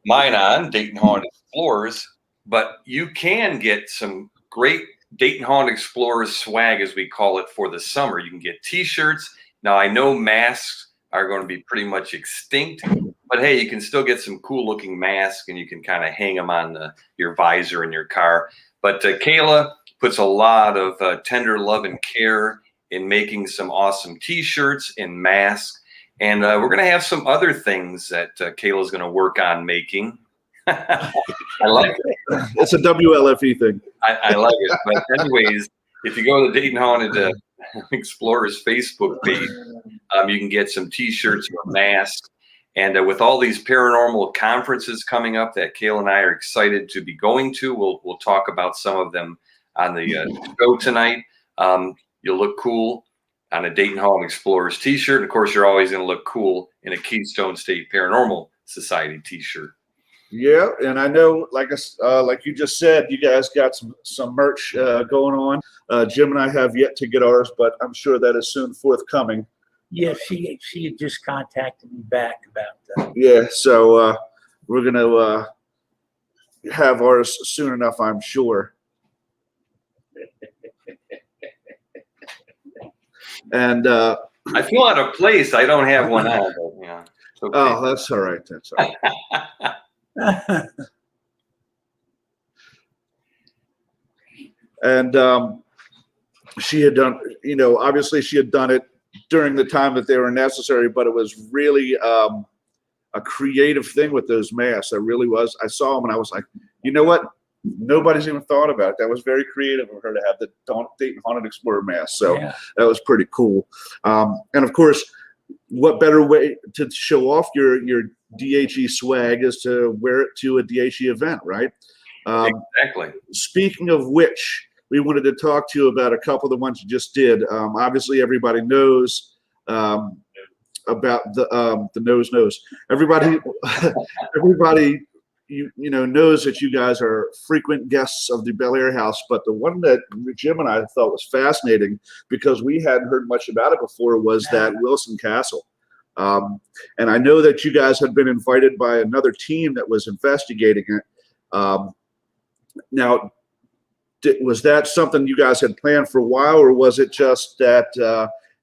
mine on, Dayton Haunted Explorers, but you can get some great Dayton Haunted Explorers swag, as we call it, for the summer. You can get T-shirts. Now, I know masks are going to be pretty much extinct, but hey, you can still get some cool-looking masks, and you can kind of hang them on your visor in your car. But Kayla puts a lot of tender love and care in making some awesome T-shirts and masks. And we're going to have some other things that Kayla's going to work on making. I like it. It's a WLFE thing. I like it. But anyways, if you go to the Dayton Haunted Explorers Facebook page, you can get some T-shirts or masks. And with all these paranormal conferences coming up that Kayla and I are excited to be going to, we'll talk about some of them on the show tonight. You'll look cool on a Dayton Haunted Explorers T-shirt. Of course, you're always going to look cool in a Keystone State Paranormal Society T-shirt. Yeah, and I know, like you just said, you guys got some merch going on. Jim and I have yet to get ours, but I'm sure that is soon forthcoming. Yeah, she had just contacted me back about that. Yeah, so we're gonna have ours soon enough, I'm sure. And I feel out of place. I don't have one on, but yeah. It's okay. oh, that's all right. That's all right. And she had done, obviously she had done it during the time that they were necessary, but it was really a creative thing with those masks. It really was. I saw them and I was like, you know what? Nobody's even thought about it. That was very creative of her to have the Dayton Haunted Explorer mask. So Yeah. that was pretty cool. And of course, what better way to show off your DHE swag is to wear it to a DHE event, right? Exactly. Speaking of which, we wanted to talk to you about a couple of the ones you just did. Obviously, everybody knows about the nose. Everybody knows that you guys are frequent guests of the Bel Air House. But the one that Jim and I thought was fascinating, because we hadn't heard much about it before, was that Wilson Castle. And I know that you guys had been invited by another team that was investigating it. Now, was that something you guys had planned for a while, or was it just that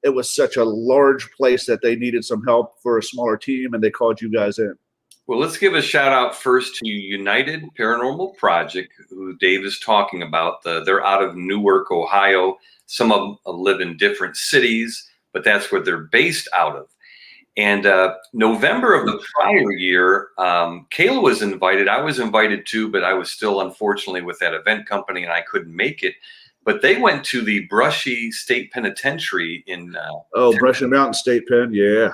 it was such a large place that they needed some help for a smaller team and they called you guys in? Well, let's give a shout out first to United Paranormal Project, who Dave is talking about. They're out of Newark, Ohio. Some of them live in different cities, but that's where they're based out of. And November of the prior year, Kayla was invited. I was invited too, but I was still unfortunately with that event company and I couldn't make it. But they went to the Brushy State Penitentiary in Brushy Mountain State Pen, yeah.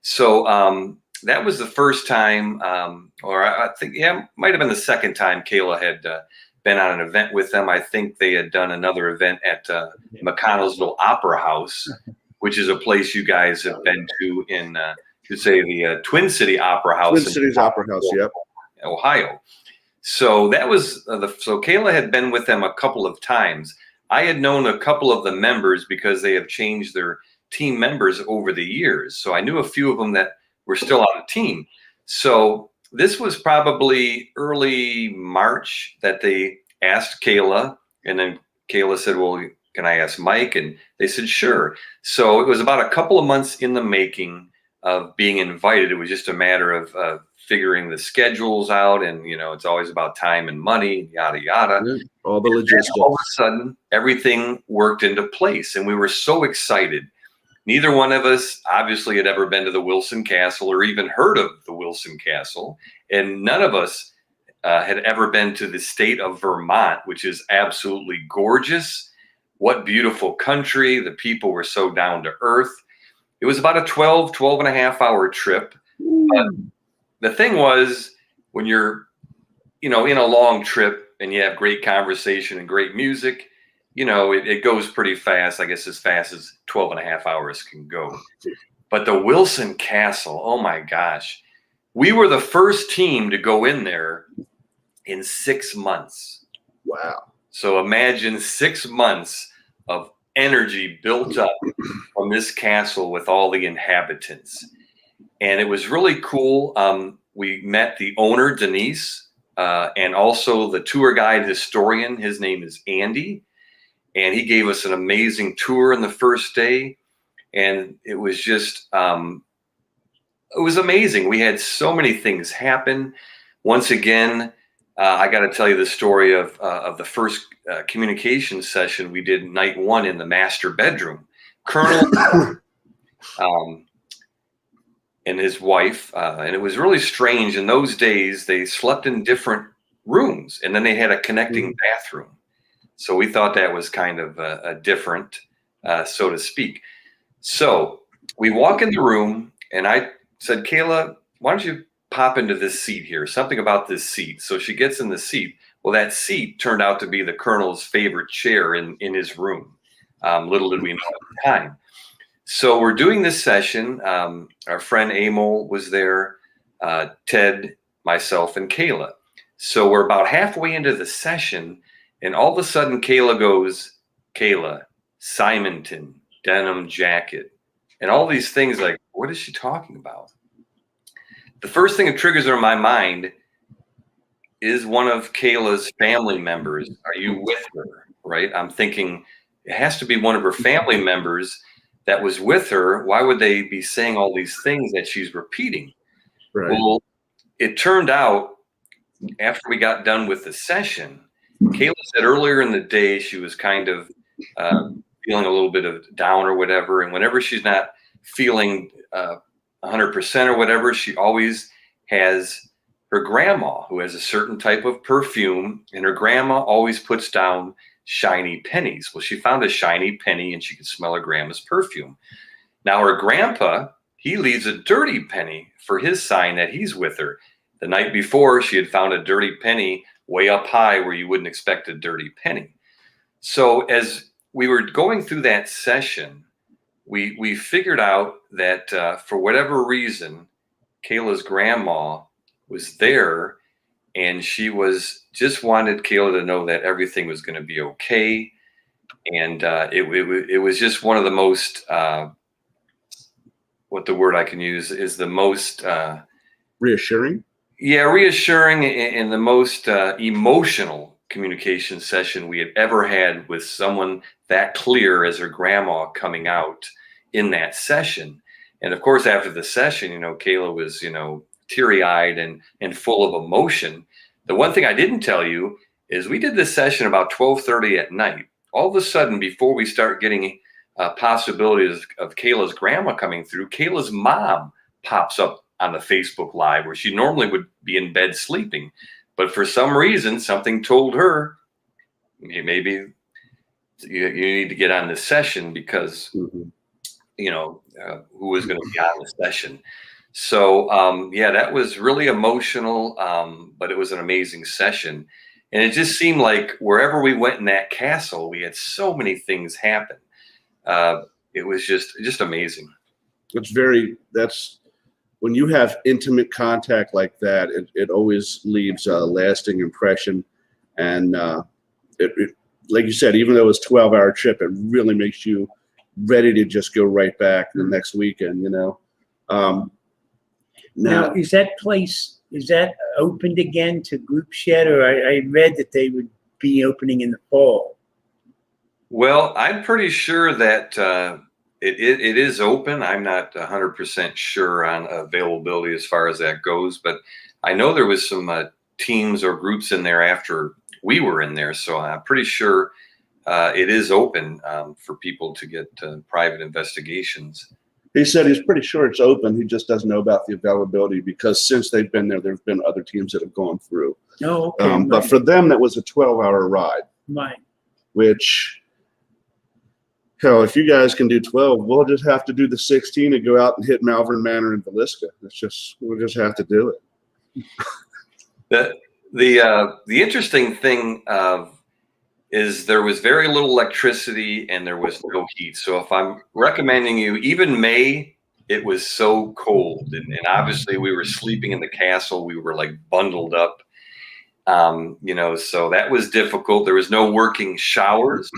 So that was the first time, or I think, it might have been the second time Kayla had been on an event with them. I think they had done another event at McConnellsville Opera House, which is a place you guys have been to in, the Twin City Opera House. Twin Cities Opera House, yep. Ohio. So that was so Kayla had been with them a couple of times. I had known a couple of the members because they have changed their team members over the years. So I knew a few of them that were still on the team. So this was probably early March that they asked Kayla, and then Kayla said, well, can I ask Mike? And they said, sure. So it was about a couple of months in the making of being invited. It was just a matter of figuring the schedules out, and it's always about time and money, yada yada. All the logistics. All of a sudden, everything worked into place, and we were so excited. Neither one of us obviously had ever been to the Wilson Castle or even heard of the Wilson Castle, and none of us had ever been to the state of Vermont, which is absolutely gorgeous. What beautiful country. The people were so down to earth. It was about a 12 and a half hour trip. But the thing was, when you're, in a long trip and you have great conversation and great music, it goes pretty fast, I guess as fast as 12 and a half hours can go. But the Wilson Castle, oh my gosh. We were the first team to go in there in 6 months. Wow. So imagine 6 months of energy built up from this castle with all the inhabitants. And it was really cool. We met the owner, Denise, and also the tour guide historian. His name is Andy. And he gave us an amazing tour on the first day. And it was just, it was amazing. We had so many things happen. Once again, I got to tell you the story of the first communication session we did night one in the master bedroom. Colonel and his wife, and it was really strange. In those days, they slept in different rooms, and then they had a connecting bathroom. So we thought that was kind of a different, so to speak. So we walk in the room, and I said, Kayla, why don't you pop into this seat here? Something about this seat. So she gets in the seat. Well, that seat turned out to be the Colonel's favorite chair in his room. Little did we know at the time. So we're doing this session. Our friend Emil was there, Ted, myself, and Kayla. So we're about halfway into the session, and all of a sudden Kayla goes, Kayla, Simonton, denim jacket, and all these things. Like, what is she talking about? The first thing that triggers in my mind is one of Kayla's family members. Are you with her? Right? I'm thinking it has to be one of her family members that was with her. Why would they be saying all these things that she's repeating? Right. Well, it turned out after we got done with the session, Kayla said earlier in the day she was kind of feeling a little bit of down or whatever. And whenever she's not feeling 100% or whatever, she always has her grandma who has a certain type of perfume, and her grandma always puts down shiny pennies. Well, she found a shiny penny and she could smell her grandma's perfume. Now her grandpa, he leaves a dirty penny for his sign that he's with her. The night before, she had found a dirty penny way up high where you wouldn't expect a dirty penny. So as we were going through that session, we figured out that for whatever reason, Kayla's grandma was there, and she was just wanted Kayla to know that everything was going to be okay. And it was just one of the most, what the word I can use is the most Reassuring. Yeah, reassuring and the most emotional communication session we had ever had with someone that clear as her grandma coming out in that session. And of course, after the session, Kayla was, teary-eyed and full of emotion. The one thing I didn't tell you is we did this session about 12:30 at night. All of a sudden, before we start getting possibilities of Kayla's grandma coming through, Kayla's mom pops up on the Facebook Live where she normally would be in bed sleeping. But for some reason, something told her, maybe you need to get on this session because, who was going to be on the session. So, that was really emotional, but it was an amazing session. And it just seemed like wherever we went in that castle, we had so many things happen. It was just amazing. That's when you have intimate contact like that, it always leaves a lasting impression. And it, like you said, even though it was a 12-hour trip, it really makes you ready to just go right back the next weekend, Now, is that opened again to groups yet? Or I read that they would be opening in the fall. Well, I'm pretty sure that it is open. I'm not 100% sure on availability as far as that goes, but I know there was some teams or groups in there after we were in there, so I'm pretty sure it is open for people to get private investigations. He said he's pretty sure it's open. He just doesn't know about the availability because since they've been there, there've been other teams that have gone through. Oh, okay. But for them, that was a 12-hour ride. Right. Which, hell, if you guys can do 12, we'll just have to do the 16 and go out and hit Malvern Manor and Villisca. We'll just have to do it. The interesting thing is there was very little electricity and there was no heat. So if I'm recommending you, even May, it was so cold. And obviously we were sleeping in the castle. We were like bundled up, so that was difficult. There was no working showers,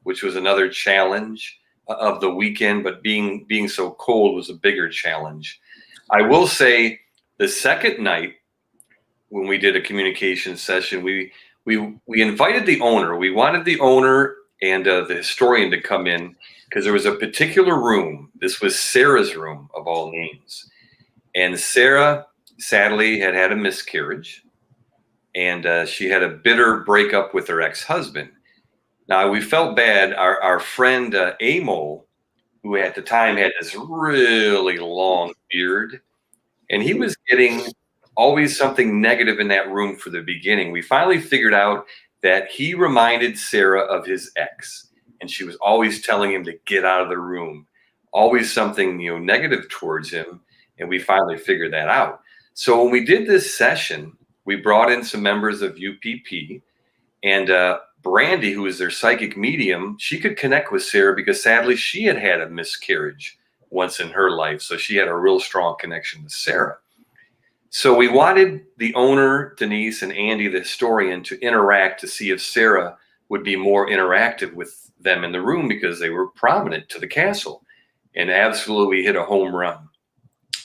which was another challenge of the weekend, but being so cold was a bigger challenge. I will say the second night when we did a communication session, we invited the owner. We wanted the owner and the historian to come in because there was a particular room. This was Sarah's room of all names. And Sarah sadly had a miscarriage, and she had a bitter breakup with her ex-husband. Now, we felt bad. Our friend Amo, who at the time had this really long beard, and he was getting always something negative in that room for the beginning. We finally figured out that he reminded Sarah of his ex, and she was always telling him to get out of the room, always something negative towards him, and we finally figured that out. So when we did this session, we brought in some members of UPP, and Brandy, who is their psychic medium, she could connect with Sarah because sadly she had a miscarriage once in her life, so she had a real strong connection to Sarah. So we wanted the owner, Denise, and Andy, the historian, to interact to see if Sarah would be more interactive with them in the room because they were prominent to the castle. and absolutely hit a home run.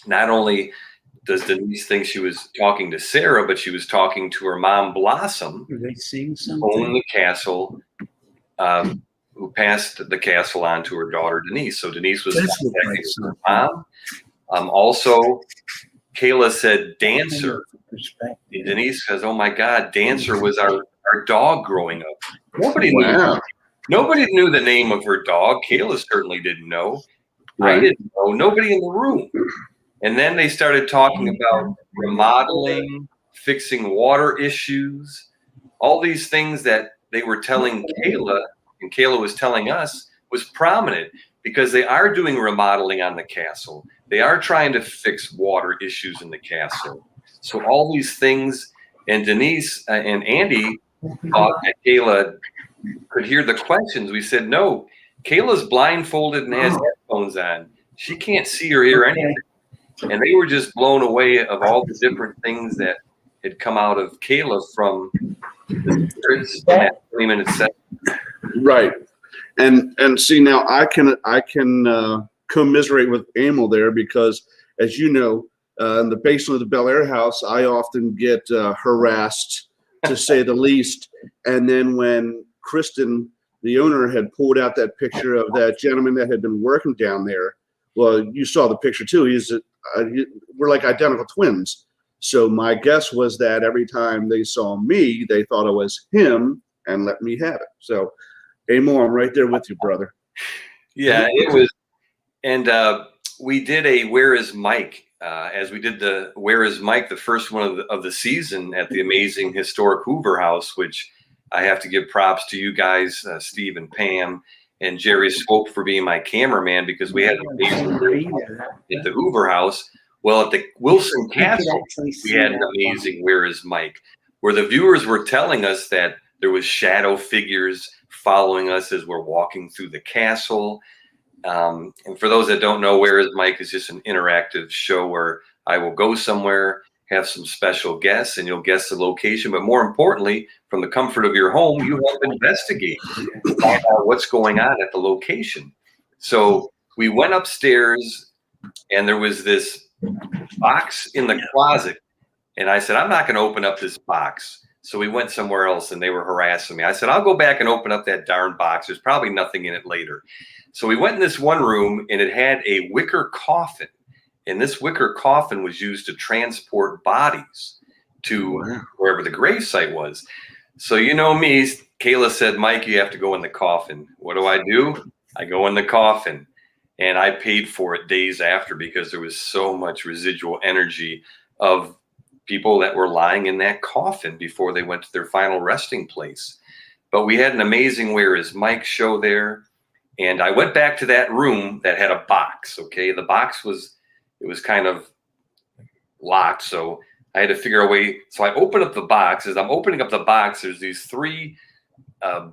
Not only does Denise think she was talking to Sarah, but she was talking to her mom, Blossom, Are they seeing who owned something? the castle, who passed the castle on to her daughter, Denise. So Denise was Does look contacting like her something. mom. Also, Kayla said Dancer. Perspective. And Denise says, "Oh my God, Dancer was our dog growing up." Nobody knew. Wow. Nobody knew the name of her dog. Kayla certainly didn't know. I Right. didn't know. Nobody in the room. And then they started talking about remodeling, fixing water issues, all these things that they were telling Kayla, and Kayla was telling us was prominent because they are doing remodeling on the castle. They are trying to fix water issues in the castle. So all these things, and Denise and Andy thought that Kayla could hear the questions. We said, no, Kayla's blindfolded and has headphones on. She can't see or hear anything. And they were just blown away of all the different things that had come out of Kayla from the spirits in that 20-minute set. Right. And see, now I can commiserate with Emil there because, as you know, in the basement of the Bel Air house, I often get harassed, to say the least. And then when Kristen, the owner, had pulled out that picture of that gentleman that had been working down there, well, you saw the picture too. We're like identical twins. So my guess was that every time they saw me, they thought it was him and let me have it. So, Emil, I'm right there with you, brother. Yeah, it was. And we did a Where is Mike? As we did the Where is Mike, the first one of the season at the amazing historic Hoover House, which I have to give props to you guys, Steve and Pam and Jerry Swope, for being my cameraman, because we had an amazing at the Hoover House. Well, at the Wilson Castle, we had an amazing Where is Mike, where the viewers were telling us that there was shadow figures following us as we're walking through the castle. And for those that don't know, Where is Mike is just an interactive show where I will go somewhere, have some special guests, and you'll guess the location. But more importantly, from the comfort of your home, you help investigate, find out what's going on at the location. So we went upstairs, and there was this box in the closet. And I said, I'm not going to open up this box. So we went somewhere else, and they were harassing me. I said, I'll go back and open up that darn box. There's probably nothing in it later. So we went in this one room, and it had a wicker coffin. And this wicker coffin was used to transport bodies to wherever the gravesite was. So you know me, Kayla said, Mike, you have to go in the coffin. What do? I go in the coffin. And I paid for it days after because there was so much residual energy of people that were lying in that coffin before they went to their final resting place. But we had an amazing Where is Mike show there. And I went back to that room that had a box. Okay. The box was kind of locked. So I had to figure a way. So I opened up the box. As I'm opening up the box, there's these three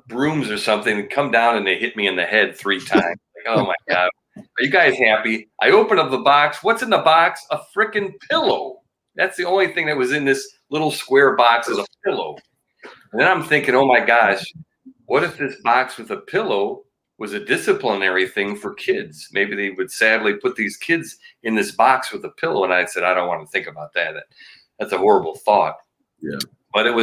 brooms or something that come down and they hit me in the head 3 times. Like, oh my God. Are you guys happy? I opened up the box. What's in the box? A freaking pillow. That's the only thing that was in this little square box is a pillow. And then I'm thinking, oh my gosh, what if this box with a pillow was a disciplinary thing for kids? Maybe they would sadly put these kids in this box with a pillow. And I said, I don't want to think about that. That's a horrible thought. Yeah. But it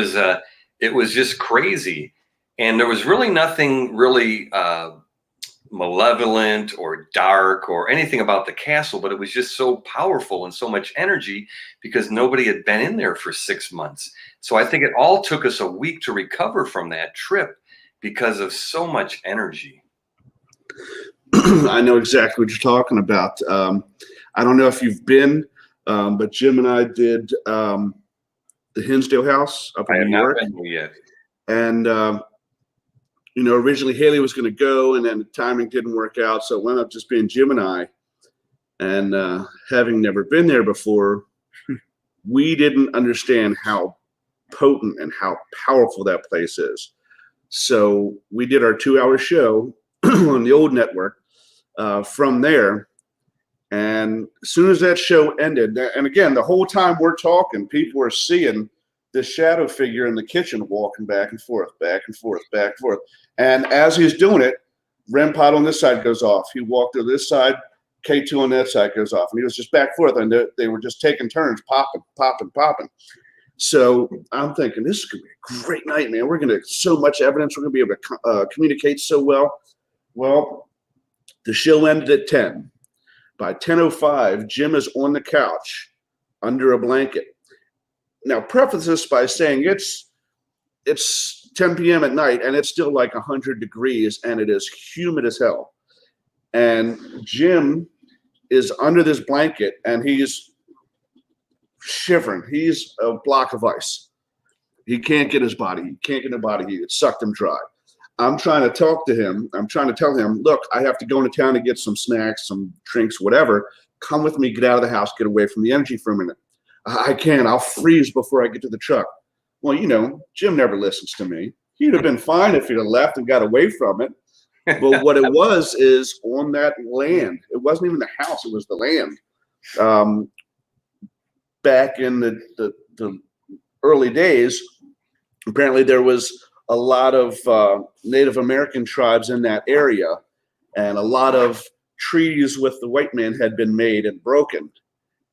was just crazy. And there was really nothing really malevolent or dark or anything about the castle, but it was just so powerful and so much energy because nobody had been in there for 6 months. So I think it all took us a week to recover from that trip because of so much energy. I know exactly what you're talking about. I don't know if you've been, but Jim and I did the Hinsdale House up in New York. I have not been there yet. And originally Haley was going to go, and then the timing didn't work out, so it wound up just being Jim and I. And having never been there before, we didn't understand how potent and how powerful that place is. So we did our 2-hour show on the old network from there. And as soon as that show ended, and again, the whole time we're talking, people are seeing this shadow figure in the kitchen walking back and forth, back and forth, back and forth. And as he's doing it, REM pod on this side goes off. He walked to this side, K2 on that side goes off, and he was just back and forth, and they were just taking turns, popping. So I'm thinking, this is going to be a great night, man. We're going to get so much evidence. We're going to be able to communicate so well. Well, the show ended at 10. By 10:05, Jim is on the couch under a blanket. Now, preface this by saying it's 10 p.m. at night, and it's still like 100 degrees, and it is humid as hell. And Jim is under this blanket, and he's shivering. He's a block of ice. He can't get his body. He can't get the body heat. It sucked him dry. I'm trying to talk to him. I'm trying to tell him, look, I have to go into town to get some snacks, some drinks, whatever. Come with me. Get out of the house. Get away from the energy for a minute. I can't. I'll freeze before I get to the truck. Well, Jim never listens to me. He'd have been fine if he'd have left and got away from it. But what it was is on that land. It wasn't even the house. It was the land. Back in the early days, apparently there was a lot of Native American tribes in that area, and a lot of treaties with the white man had been made and broken.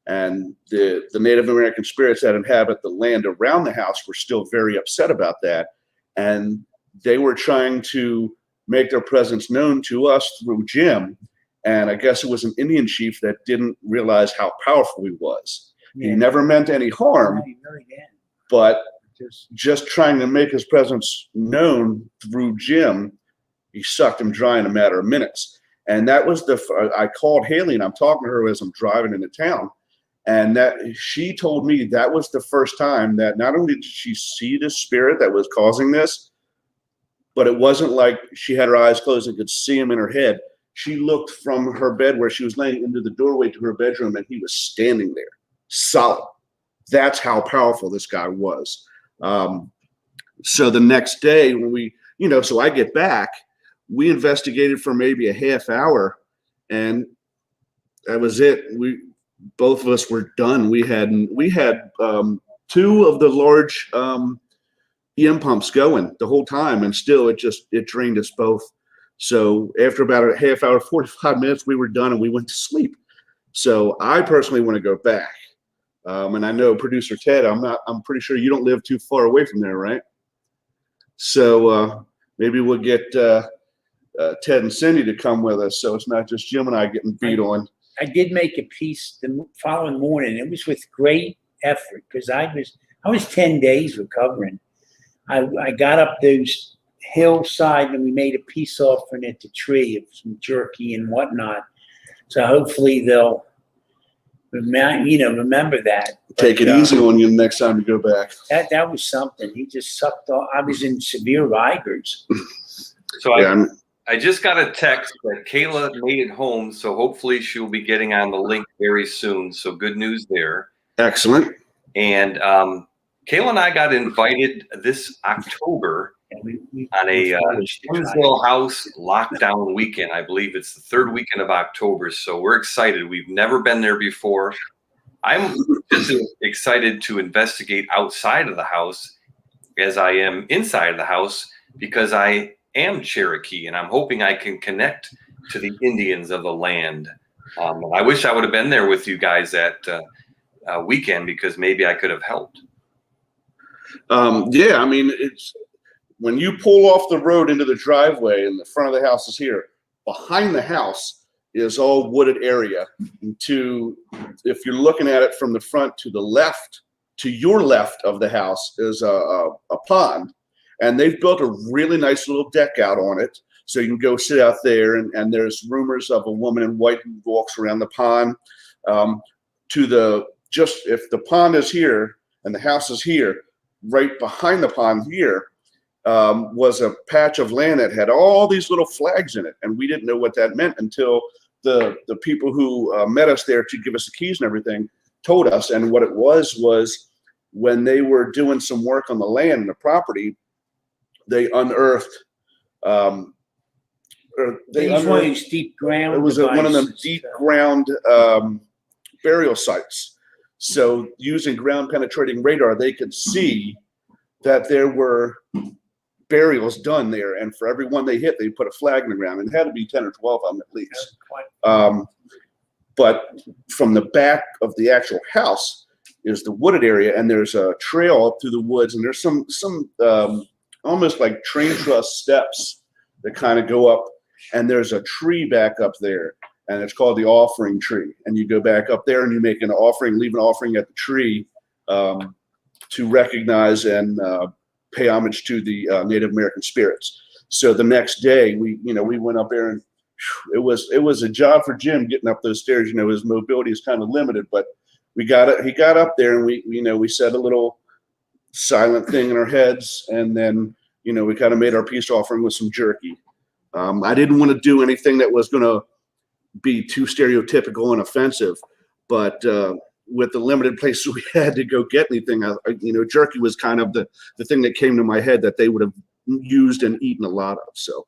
And the Native American spirits that inhabit the land around the house were still very upset about that. And they were trying to make their presence known to us through Jim. And I guess it was an Indian chief that didn't realize how powerful he was. Yeah. He never meant any harm, No, he really didn't. But just trying to make his presence known through Jim, he sucked him dry in a matter of minutes. And that was I called Haley, and I'm talking to her as I'm driving into town. And that she told me that was the first time that not only did she see the spirit that was causing this, but it wasn't like she had her eyes closed and could see him in her head. She looked from her bed where she was laying into the doorway to her bedroom, and he was standing there, solid. That's how powerful this guy was. So the next day when so I get back, we investigated for maybe a half hour, and that was it. Both of us were done. We had two of the large EM pumps going the whole time, and still it drained us both. So after about a half hour, 45 minutes, we were done and we went to sleep. So I personally want to go back. And I know producer Ted, I'm pretty sure you don't live too far away from there, right? So maybe we'll get Ted and Cindy to come with us, so it's not just Jim and I getting beat on. I did make a piece the following morning. It was with great effort because I was 10 days recovering. I got up those hillside and we made a peace offering at the tree of some jerky and whatnot. So hopefully they'll remember that. Take it easy on you next time you go back. That was something. He just sucked off. I was in severe rigors. So yeah, I just got a text that Kayla made it home, so hopefully she'll be getting on the link very soon. So good news there. Excellent. And Kayla and I got invited this October on a Shinsville House lockdown weekend. I believe it's the third weekend of October, so we're excited. We've never been there before. I'm just as excited to investigate outside of the house as I am inside of the house because I am Cherokee, and I'm hoping I can connect to the Indians of the land. I wish I would have been there with you guys that weekend because maybe I could have helped. Yeah, I mean, it's when you pull off the road into the driveway and the front of the house is here, behind the house is all wooded area. If you're looking at it from the front to the left, to your left of the house is a pond. And they've built a really nice little deck out on it. So you can go sit out there, and there's rumors of a woman in white who walks around the pond. If the pond is here and the house is here, right behind the pond here was a patch of land that had all these little flags in it. And we didn't know what that meant until the people who met us there to give us the keys and everything told us. And what it was when they were doing some work on the land and the property, they unearthed. One of these deep ground. It was one of them deep ground burial sites. So using ground penetrating radar, they could see that there were burials done there, and for every one they hit, they put a flag in the ground. And it had to be 10 or 12 of them at least. But from the back of the actual house is the wooded area, and there's a trail up through the woods, and there's some almost like train truss steps that kind of go up, and there's a tree back up there, and it's called the offering tree. And you go back up there and you make an offering, leave an offering at the tree to recognize and pay homage to the Native American spirits. So the next day we went up there, and it was a job for Jim getting up those stairs. You know, his mobility is kind of limited, but he got up there, and we said a little silent thing in our heads, and then we kind of made our peace offering with some jerky. I didn't want to do anything that was going to be too stereotypical and offensive, but with the limited place we had to go get anything, jerky was kind of the thing that came to my head that they would have used and eaten a lot of. So.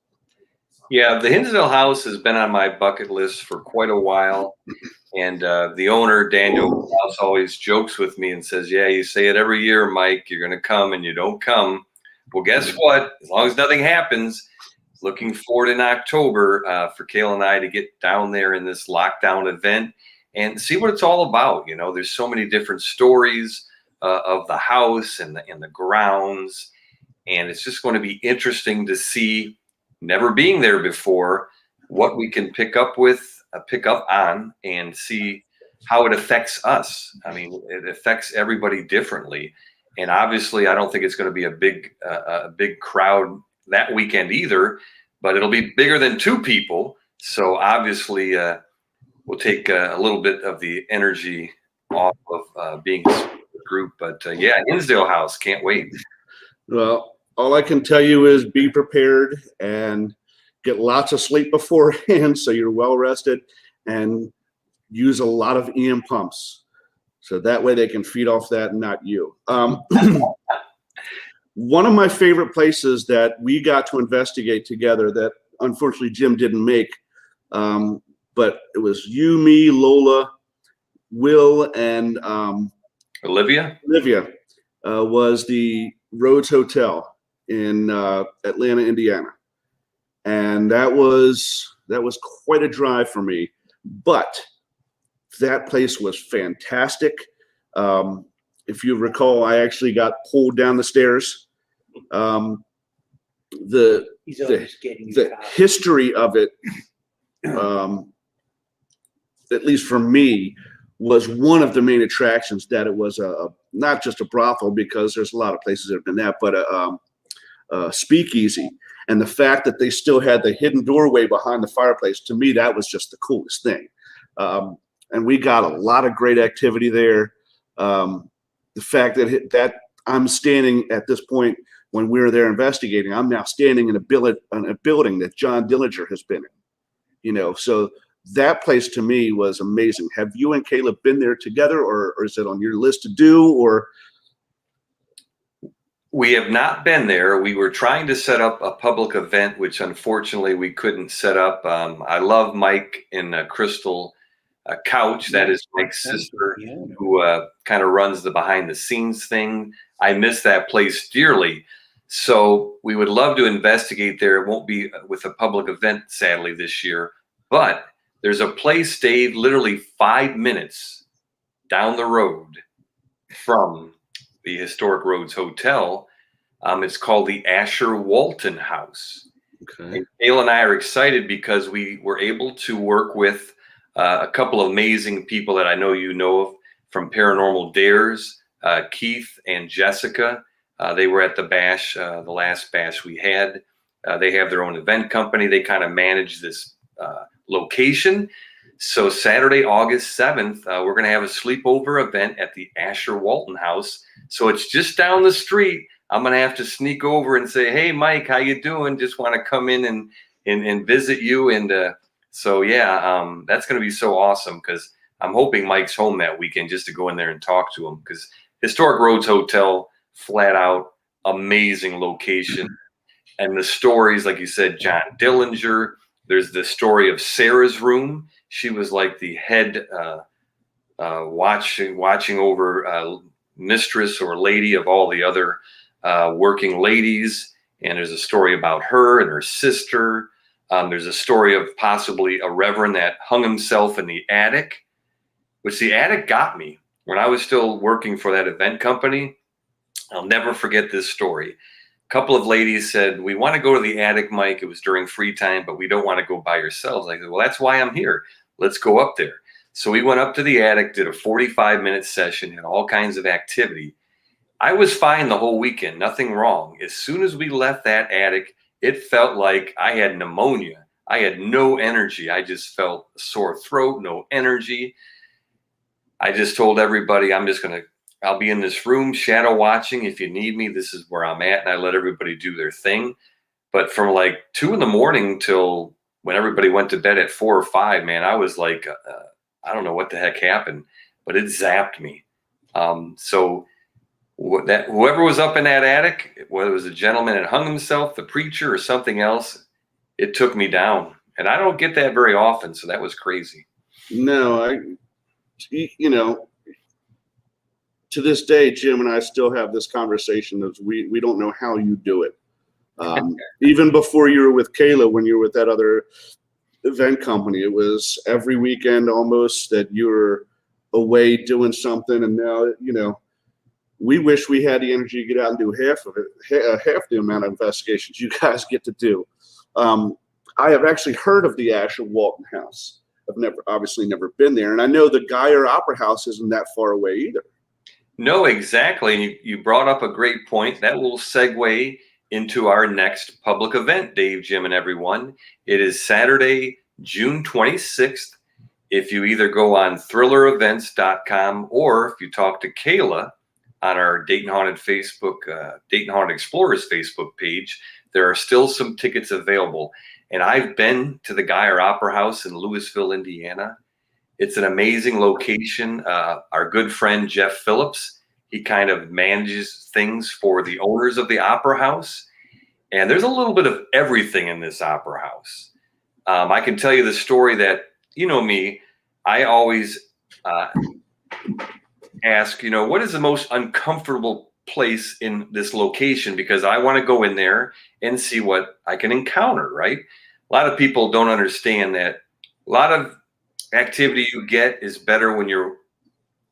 Yeah, the Hinsdale house has been on my bucket list for quite a while. And the owner, Daniel Klaus, always jokes with me and says, yeah, you say it every year, Mike, you're going to come, and you don't come. Well, guess what? As long as nothing happens, looking forward in October for Kayla and I to get down there in this lockdown event and see what it's all about. There's so many different stories of the house and the grounds. And it's just going to be interesting to see, never being there before, what we can pick up on and see how it affects us. I mean, it affects everybody differently. And obviously, I don't think it's going to be a big crowd that weekend either, but it'll be bigger than 2 people. So obviously, we'll take a little bit of the energy off of being a group. But yeah, Hinsdale House, can't wait. Well, all I can tell you is be prepared and get lots of sleep beforehand so you're well rested, and use a lot of EM pumps. So that way they can feed off that and not you. One of my favorite places that we got to investigate together that unfortunately Jim didn't make, but it was you, me, Lola, Will, and Olivia, was the Rhodes Hotel in Atlanta, Indiana. And that was quite a drive for me, but that place was fantastic. If you recall, I actually got pulled down the stairs. The history of it, at least for me, was one of the main attractions. That it was not just a brothel, because there's a lot of places that have been that, but a speakeasy. And the fact that they still had the hidden doorway behind the fireplace, to me, that was just the coolest thing. And we got a lot of great activity there. The fact that I'm standing at this point, when we were there investigating, I'm now standing in a building that John Dillinger has been in. So that place to me was amazing. Have you and Caleb been there together, or is it on your list to do? Or we have not been there. We were trying to set up a public event, which unfortunately we couldn't set up. I love Mike and Crystal Couch. That is Mike's sister, who kind of runs the behind the scenes thing. I miss that place dearly. So we would love to investigate there. It won't be with a public event, sadly, this year. But there's a place, Dave, literally 5 minutes down the road from the historic Rhodes Hotel. It's called the Asher Walton House. Okay. And Kayla and I are excited because we were able to work with a couple of amazing people that I know you know of from Paranormal Dares, Keith and Jessica. They were at the bash, the last bash we had. They have their own event company. They kind of manage this location. So Saturday, August 7th, we're going to have a sleepover event at the Asher Walton House. So it's just down the street. I'm going to have to sneak over and say, hey, Mike, how you doing? Just want to come in and visit you. And so, yeah, that's going to be so awesome, because I'm hoping Mike's home that weekend just to go in there and talk to him, because Historic Rhodes Hotel, flat out amazing location. And the stories, like you said, John Dillinger. There's the story of Sarah's room. She was like the head watching over mistress or lady of all the other working ladies. And there's a story about her and her sister. There's a story of possibly a reverend that hung himself in the attic, which the attic got me when I was still working for that event company. I'll never forget this story. A couple of ladies said, "We want to go to the attic, Mike." It was during free time, but we don't want to go by yourselves. I said, "Well, that's why I'm here. Let's go up there." So we went up to the attic, did a 45-minute session, had all kinds of activity. I was fine the whole weekend, nothing wrong. As soon as we left that attic, it felt like I had pneumonia. I had no energy. I just felt a sore throat, no energy. I just told everybody, I'll be in this room shadow watching. If you need me, this is where I'm at. And I let everybody do their thing. But from like 2 a.m. till when everybody went to bed at 4 or 5, man, I was like, I don't know what the heck happened, but it zapped me. So whoever was up in that attic, whether it was a gentleman that hung himself, the preacher, or something else, it took me down. And I don't get that very often, so that was crazy. No, to this day, Jim and I still have this conversation of we don't know how you do it. Even before you were with Kayla, when you were with that other event company, it was every weekend almost that you were away doing something. And now, we wish we had the energy to get out and do half of it, half the amount of investigations you guys get to do. I have actually heard of the Asher Walton House. I've obviously never been there. And I know the Geyer Opera House isn't that far away either. No, exactly. You brought up a great point. That will segue into our next public event, Dave, Jim, and everyone. It is Saturday, June 26th. If you either go on thrillerevents.com or if you talk to Kayla on our Dayton Haunted Explorers Facebook page, there are still some tickets available. And I've been to the Geyer Opera House in Louisville, Indiana. It's an amazing location. Our good friend Jeff Phillips, he kind of manages things for the owners of the Opera House. And there's a little bit of everything in this Opera House. I can tell you the story that, me, I always ask, what is the most uncomfortable place in this location? Because I want to go in there and see what I can encounter, right? A lot of people don't understand that a lot of activity you get is better when you're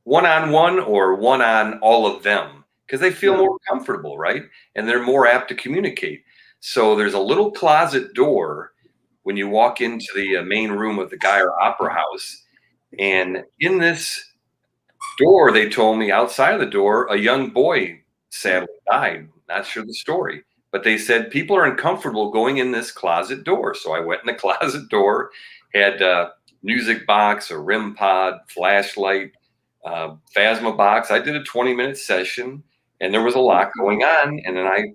one-on-one or one on all of them, because they feel more comfortable, right? And they're more apt to communicate. So there's a little closet door when you walk into the main room of the Geyer Opera House. And in this door, they told me outside of the door, a young boy sadly died. Not sure the story, but they said people are uncomfortable going in this closet door. So I went in the closet door, had music box, a REM pod, flashlight, Phasma box. I did a 20-minute session, and there was a lot going on, and then I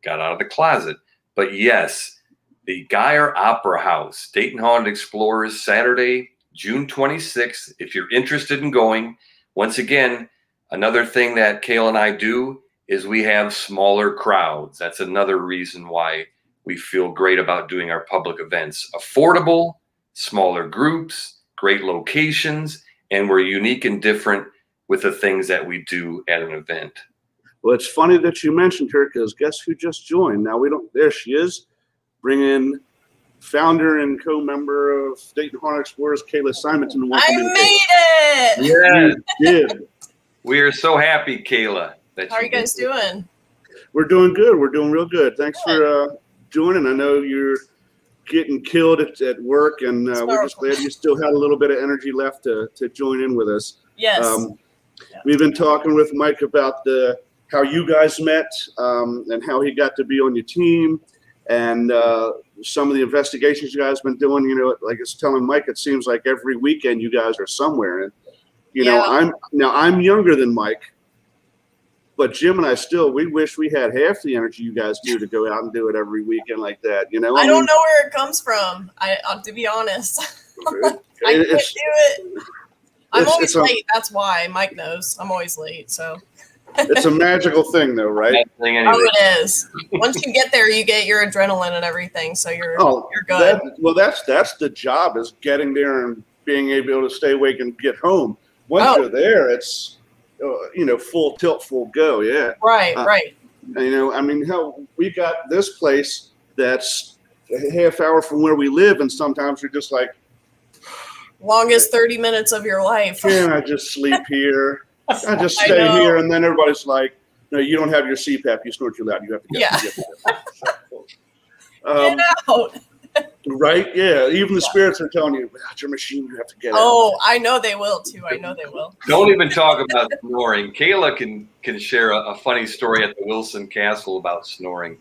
got out of the closet. But yes, the Geyer Opera House, Dayton Haunted Explorers, Saturday, June 26th. If you're interested in going, once again, another thing that Kayla and I do is we have smaller crowds. That's another reason why we feel great about doing our public events. Affordable, smaller groups, great locations, and we're unique and different with the things that we do at an event. Well, it's funny that you mentioned her, because guess who just joined? Now there she is, bringing founder and co-member of Dayton Haunted Explorers, Kayla Simonton. I made it! Yeah, You did. we are so happy, Kayla. How are you guys doing? We're doing good. We're doing real good. Thanks for joining. I know you're getting killed at work, and we're just glad you still had a little bit of energy left to join in with us. Yes. We've been talking with Mike about how you guys met, and how he got to be on your team, and some of the investigations you guys been doing. Like it's telling Mike, it seems like every weekend you guys are somewhere. And I'm younger than Mike, but Jim and I we wish we had half the energy you guys do to go out and do it every weekend like that. I don't know where it comes from. To be honest, I can't do it. I'm always late. That's why Mike knows I'm always late. So it's a magical thing, though, right? Oh, it is. Once you get there, you get your adrenaline and everything, so you're good. That's the job, is getting there and being able to stay awake and get home. Once you're there, it's full tilt, full go. Yeah. Right. How we got this place that's a half hour from where we live, and sometimes you're just like, Longest 30 minutes of your life. can I just sleep here? I just I stay know. here, and then everybody's like, no, you don't have your CPAP. You snore too loud. You have to get Yeah. Um, Get out. right? Yeah. Even the spirits are telling you, without your machine, you have to get out. Oh, I know they will too. I know they will. Don't even talk about snoring. Kayla can share a funny story at the Wilson Castle about snoring.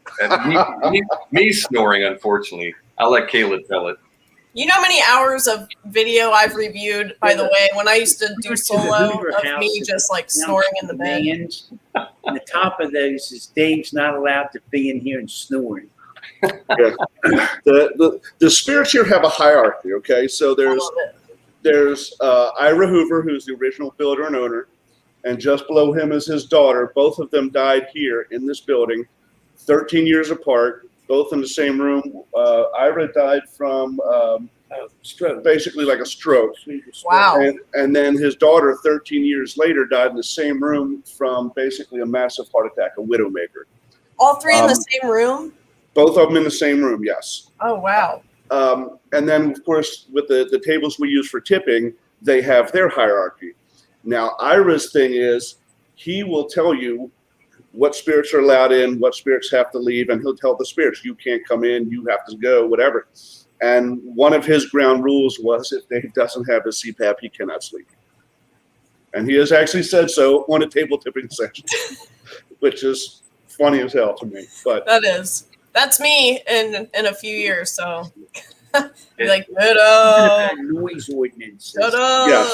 Me snoring, unfortunately. I'll let Kayla tell it. You know how many hours of video I've reviewed, by the way, when I used to do To the solo Hoover of House me is just like now snoring in the bed. Man's. And the top of those is Dave's not allowed to be in here and snoring. The spirits here have a hierarchy, okay? So I there's love it. there's Ira Hoover, who's the original builder and owner, and just below him is his daughter. Both of them died here in this building, 13 years apart, both in the same room. Ira died from Stroke. basically like a stroke. Wow. And then his daughter, 13 years later, died in the same room from basically a massive heart attack, a widowmaker. All three in the same room? Both of them in the same room, yes. Oh, wow. And then, of course, with the tables we use for tipping, they have their hierarchy. Now, Ira's thing is he will tell you what spirits are allowed in, what spirits have to leave, and he'll tell the spirits, you can't come in, you have to go, whatever. And one of his ground rules was if Dave doesn't have his CPAP, he cannot sleep. And he has actually said so on a table tipping session, which is funny as hell to me. But That is. That's me in a few years, so be like, shut up. Noise ordinance. Shut up.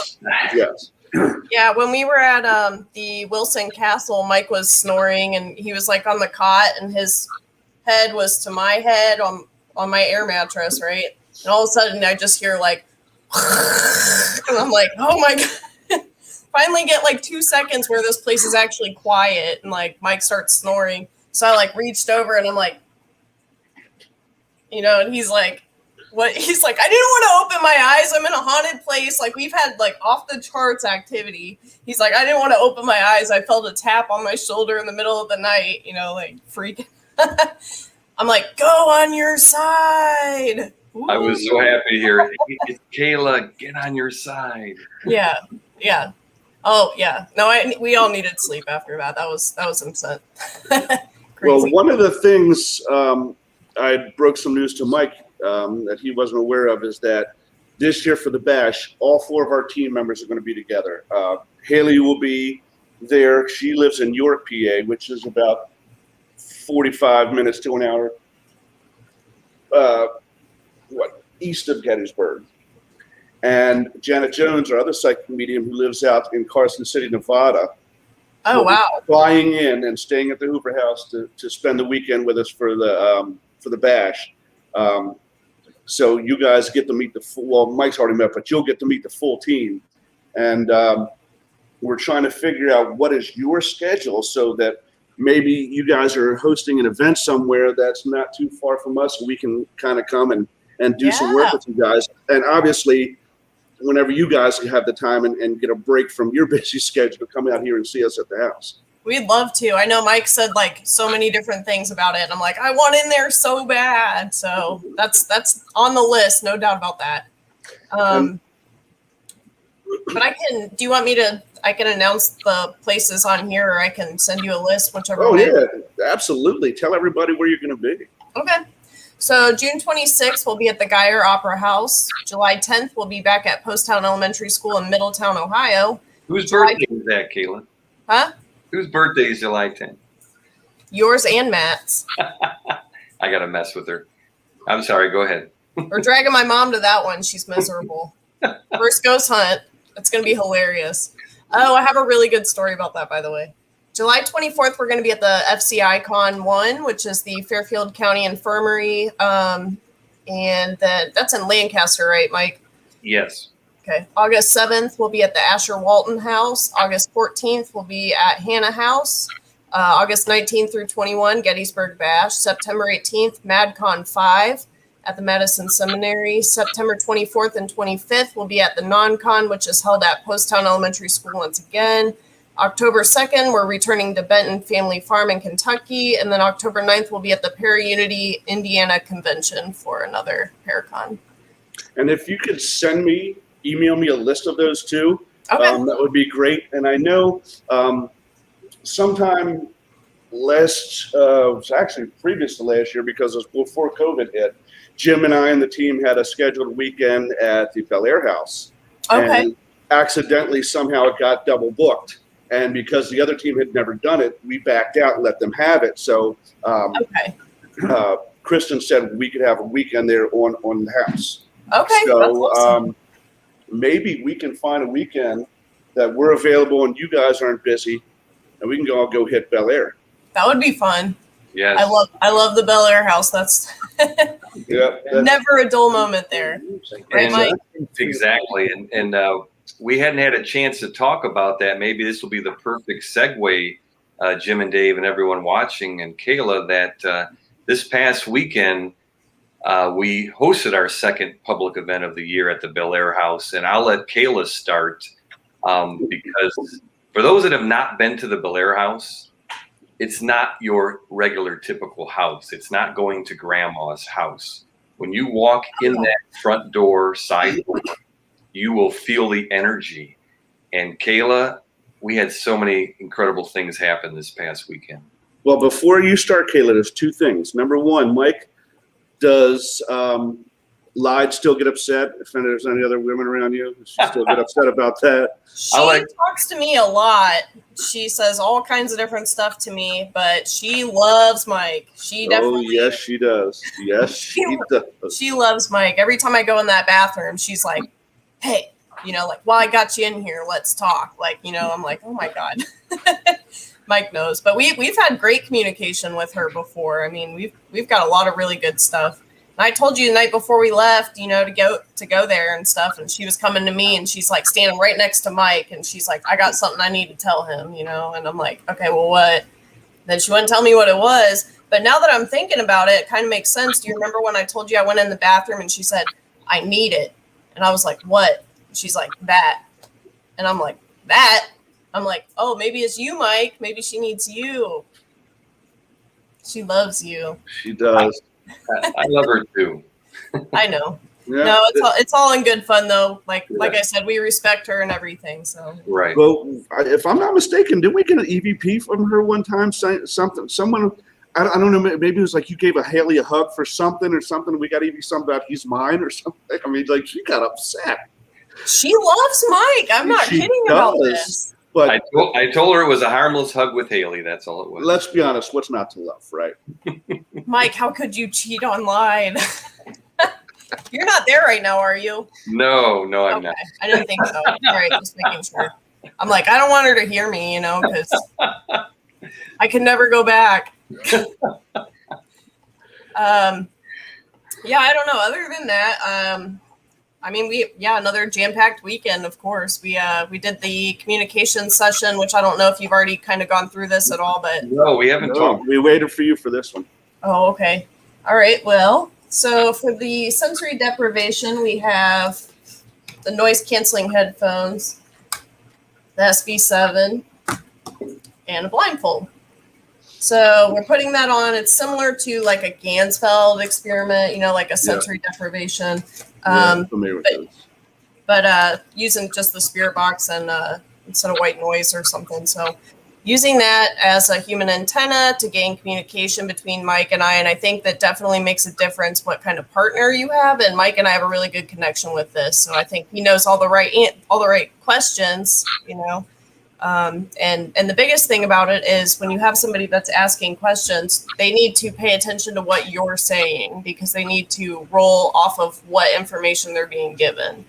yes. Yeah, when we were at the Wilson Castle, Mike was snoring and he was like on the cot and his head was to my head on my air mattress, right? And all of a sudden I just hear like, and I'm like, oh my God. Finally get like 2 seconds where this place is actually quiet and like Mike starts snoring. So I like reached over and I'm like, and he's like, what? He's like, I didn't want to open my eyes. I'm in a haunted place. Like we've had like off the charts activity. He's like, I didn't want to open my eyes. I felt a tap on my shoulder in the middle of the night, like freak. I'm like, go on your side. Ooh. I was so happy to hear it. It's Kayla, get on your side. Yeah. Oh yeah. No, we all needed sleep after that. That was insane. Well, one of the things I broke some news to Mike that he wasn't aware of is that this year for the bash, all 4 of our team members are going to be together. Haley will be there. She lives in York, PA, which is about 45 minutes to an hour east of Gettysburg. And Janet Jones, our other psychic medium who lives out in Carson City, Nevada. Oh wow. Flying in and staying at the Hoover House to spend the weekend with us for the bash. So you guys get to meet the full, well, Mike's already met, but you'll get to meet the full team. And we're trying to figure out what is your schedule so that maybe you guys are hosting an event somewhere that's not too far from us and we can kind of come and do some work with you guys. And obviously, whenever you guys have the time and get a break from your busy schedule, come out here and see us at the house. We'd love to. I know Mike said like so many different things about it. And I'm like, I want in there so bad. So that's on the list, no doubt about that. But do you want me to, I can announce the places on here or I can send you a list, whichever way. Yeah, absolutely. Tell everybody where you're going to be. Okay. So June 26th, we'll be at the Geyer Opera House. July 10th, we'll be back at Poasttown Elementary School in Middletown, Ohio. Whose birthday is that, Kayla? Huh? Whose birthday is July 10th? Yours and Matt's. I got to mess with her. I'm sorry. Go ahead. We're dragging my mom to that one. She's miserable. First ghost hunt. It's going to be hilarious. Oh, I have a really good story about that, by the way. July 24th, we're going to be at the FCI Con 1, which is the Fairfield County Infirmary. And then that's in Lancaster, right, Mike? Yes. Okay. August 7th, we'll be at the Asher Walton House. August 14th, we'll be at Hannah House. August 19th through 21, Gettysburg Bash. September 18th, MadCon 5 at the Madison Seminary. September 24th and 25th, we'll be at the NonCon, which is held at Poasttown Elementary School once again. October 2nd, we're returning to Benton Family Farm in Kentucky. And then October 9th, we'll be at the Para-Unity Indiana Convention for another Paracon. And if you could email me a list of those two, Okay. that would be great. And I know sometime actually previous to last year, because it was before COVID hit, Jim and I and the team had a scheduled weekend at the Bel Air House. Okay. And accidentally, somehow it got double booked. And because the other team had never done it, we backed out and let them have it. So Okay. Kristen said we could have a weekend there on the house. Okay. So That's awesome. maybe we can find a weekend that we're available and you guys aren't busy, and we can all go hit Bel Air. That would be fun. Yes. I love the Bel Air House. That's Yeah. never a dull moment there. Right, And, Mike? Exactly. And we hadn't had a chance to talk about that. Maybe this will be the perfect segue, Jim and Dave and everyone watching, and Kayla, that this past weekend, we hosted our second public event of the year at the Bel Air House. And I'll let Kayla start because for those that have not been to the Bel Air House, it's not your regular typical house. It's not going to grandma's house. When you walk in that front door, side door, you will feel the energy. And Kayla, we had so many incredible things happen this past weekend. Well, before you start, Kayla, there's two things. Number one, Mike, does Lyde still get upset if there's any other women around you? Does she still get upset about that? She talks to me a lot. She says all kinds of different stuff to me, but she loves Mike. She definitely. Oh, yes, she does. Yes, she does. She loves Mike. Every time I go in that bathroom, she's like, "Hey, like, while I got you in here, let's talk." Like, I'm like, "Oh my God." Mike knows, but we've had great communication with her before. I mean, we've got a lot of really good stuff. And I told you the night before we left, to go there and stuff. And she was coming to me and she's like standing right next to Mike. And she's like, "I got something I need to tell him," and I'm like, "Okay, well, what?" Then she wouldn't tell me what it was. But now that I'm thinking about it, it kind of makes sense. Do you remember when I told you I went in the bathroom and she said, "I need it"? And I was like, "What?" And she's like, "That." And I'm like, "That?" I'm like, "Oh, maybe it's you, Mike. Maybe she needs you." She loves you. She does. I love her too. I know. Yeah. No, it's all in good fun though. Like I said, we respect her and everything. So Right. Well, if I'm not mistaken, didn't we get an EVP from her one time saying something? Someone, I don't know, maybe it was like you gave Haley a hug for something or something. We got EV something about he's mine or something. I mean, like she got upset. she loves Mike. I'm not She kidding about does. this. But I told her it was a harmless hug with Haley. That's all it was. let's be honest, what's not to love, right? Mike, how could you cheat online? You're not there right now, are you? No, I'm not. I didn't think so. All right, just making sure. I'm like, I don't want her to hear me, because I can never go back. Yeah, I don't know. Other than that, I mean, another jam-packed weekend, of course. We did the communication session, which I don't know if you've already kind of gone through this at all, but. No, we haven't talked. We waited for you for this one. Oh, okay. All right. Well, so for the sensory deprivation, we have the noise-canceling headphones, the SB7, and a blindfold. So we're putting that on. It's similar to like a Gansfeld experiment, like a sensory deprivation. I'm familiar with those. But using just the spirit box and instead of white noise or something. So using that as a human antenna to gain communication between Mike and I think that definitely makes a difference what kind of partner you have. And Mike and I have a really good connection with this. So I think he knows all the right questions, And the biggest thing about it is when you have somebody that's asking questions, they need to pay attention to what you're saying because they need to roll off of what information they're being given.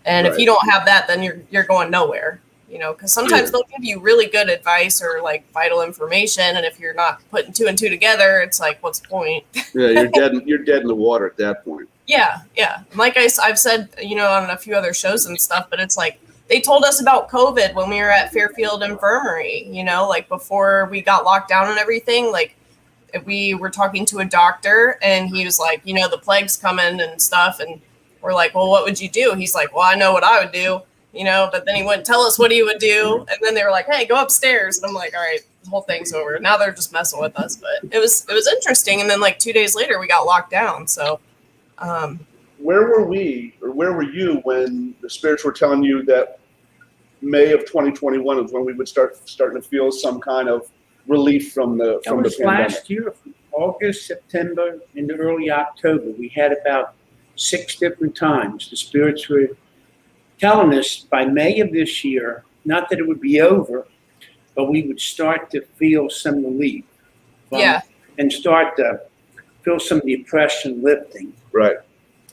And if you don't have that, then you're going nowhere, because sometimes they'll give you really good advice or like vital information. And if you're not putting two and two together, it's like, what's the point? Yeah, you're dead in the water at that point. Yeah. Like I've said, on a few other shows and stuff, but it's like, they told us about COVID when we were at Fairfield Infirmary, like before we got locked down and everything. Like we were talking to a doctor and he was like, the plague's coming and stuff. And we're like, well, what would you do? He's like, well, I know what I would do. you know, but then he wouldn't tell us what he would do. And then they were like, hey, go upstairs. And I'm like, all right, the whole thing's over. Now they're just messing with us. But it was interesting. And then like 2 days later, we got locked down. So where were we, or where were you when the spirits were telling you that May of 2021 is when we would starting to feel some kind of relief from the pandemic? Last year, August, September, into early October. We had about 6 different times. The spirits were telling us by May of this year, not that it would be over, but we would start to feel some relief. And start to feel some of the oppression lifting. Right.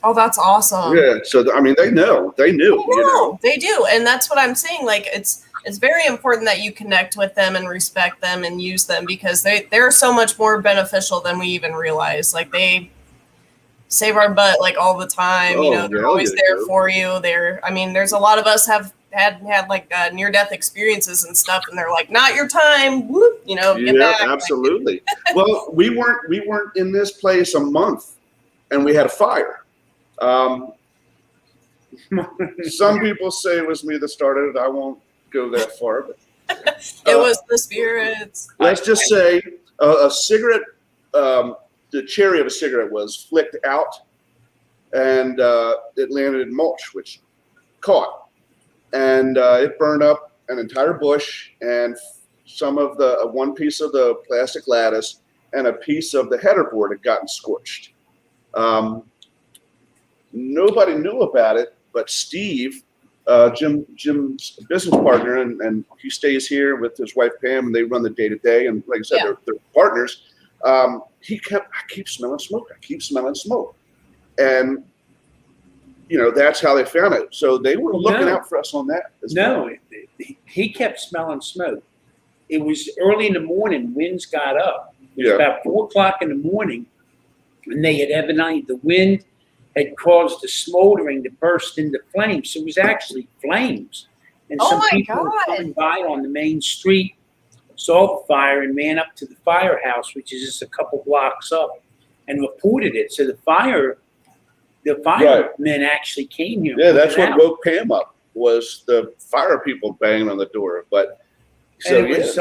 Oh, that's awesome. Yeah. So, I mean, they knew. They knew. You know? They do. And that's what I'm saying. Like, it's very important that you connect with them and respect them and use them, because they're so much more beneficial than we even realize. Like, they save our butt like all the time. You know, they're always there for you. There's a lot of us have had like near-death experiences and stuff, and they're like, not your time. Whoop, you know, get back. Absolutely. Well, we weren't in this place a month, and we had a fire. Some people say it was me that started it. I won't go that far, but it was the spirits. Let's just say a cigarette, the cherry of a cigarette was flicked out, and it landed in mulch, which caught, and it burned up an entire bush and some of the one piece of the plastic lattice and a piece of the header board had gotten scorched. Nobody knew about it, but Steve, Jim's business partner, and he stays here with his wife Pam, and they run the day-to-day. And like I said, they're partners. I keep smelling smoke. I keep smelling smoke, and you know that's how they found it. So they were looking out for us on that. He kept smelling smoke. It was early in the morning. Winds got up. It was about 4 o'clock in the morning, and they had evidently the wind had caused the smoldering to burst into flames. So it was actually flames. And some people were coming by on the main street, saw the fire, and ran up to the firehouse, which is just a couple blocks up, and reported it. So the firemen actually came here. Yeah, that's what woke Pam up, was the fire people banging on the door. But so and it was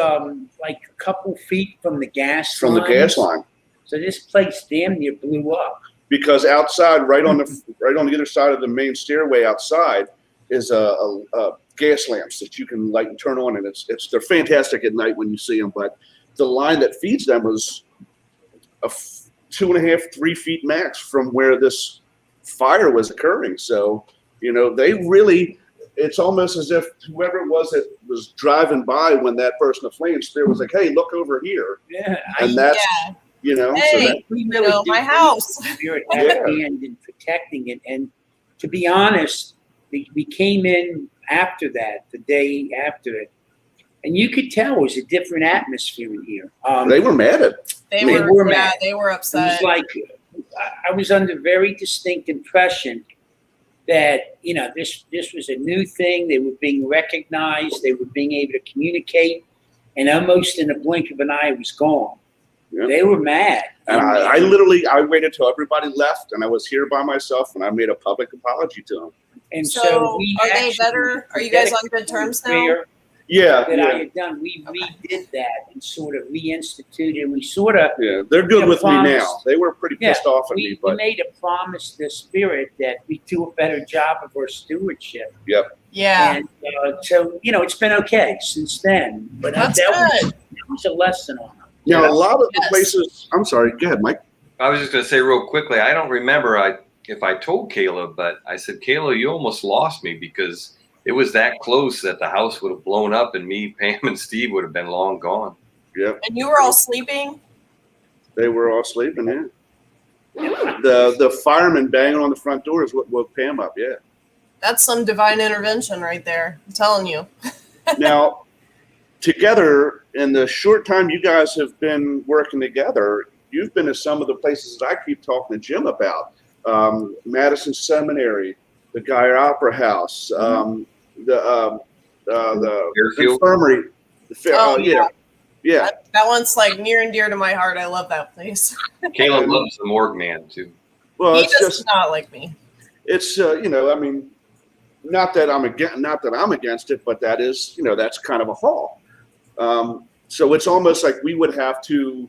like a couple feet from the gas line. From the gas line. So this place damn near blew up. Because outside, right on the other side of the main stairway outside, is a gas lamps that you can light and turn on, and they're fantastic at night when you see them. But the line that feeds them was a 2.5, 3 feet max from where this fire was occurring. So you know they really. It's almost as if whoever it was that was driving by when that burst of flames spirit was like, "Hey, look over here." Yeah, and that's. You know, hey, we really my house. Spirit had a hand in protecting it, and to be honest, we came in after that, the day after it, and you could tell it was a different atmosphere in here. They were mad at it. They were mad. They were upset. It was like I was under very distinct impression that this was a new thing. They were being recognized. They were being able to communicate, and almost in a blink of an eye, it was gone. Yep. They were mad. And I waited till everybody left, and I was here by myself, and I made a public apology to them. And so are they better? Are you guys on good terms now? Yeah. I had done. We redid that and sort of reinstituted. We sort of. Yeah, they're good with me now. They were pretty pissed off at me, but we made a promise to the spirit that we do a better job of our stewardship. Yep. Yeah. And so it's been okay since then. But that was a lesson on it. Now, a lot of the places. I'm sorry. Go ahead, Mike. I was just going to say real quickly. I don't remember if I told Kayla, but I said, Kayla, you almost lost me because it was that close that the house would have blown up, and me, Pam, and Steve would have been long gone. Yep. And you were all sleeping? They were all sleeping. Yeah. The fireman banging on the front door is what woke Pam up. Yeah. That's some divine intervention right there. I'm telling you. Now, together, in the short time you guys have been working together, you've been to some of the places that I keep talking to Jim about. Madison Seminary, the Geyer Opera House, the infirmary. Yeah. That one's like near and dear to my heart. I love that place. Kayla loves the morgue man too. Well, he does not like me. It's not that I'm against it, but that is, that's kind of a haul. So it's almost like we would have to,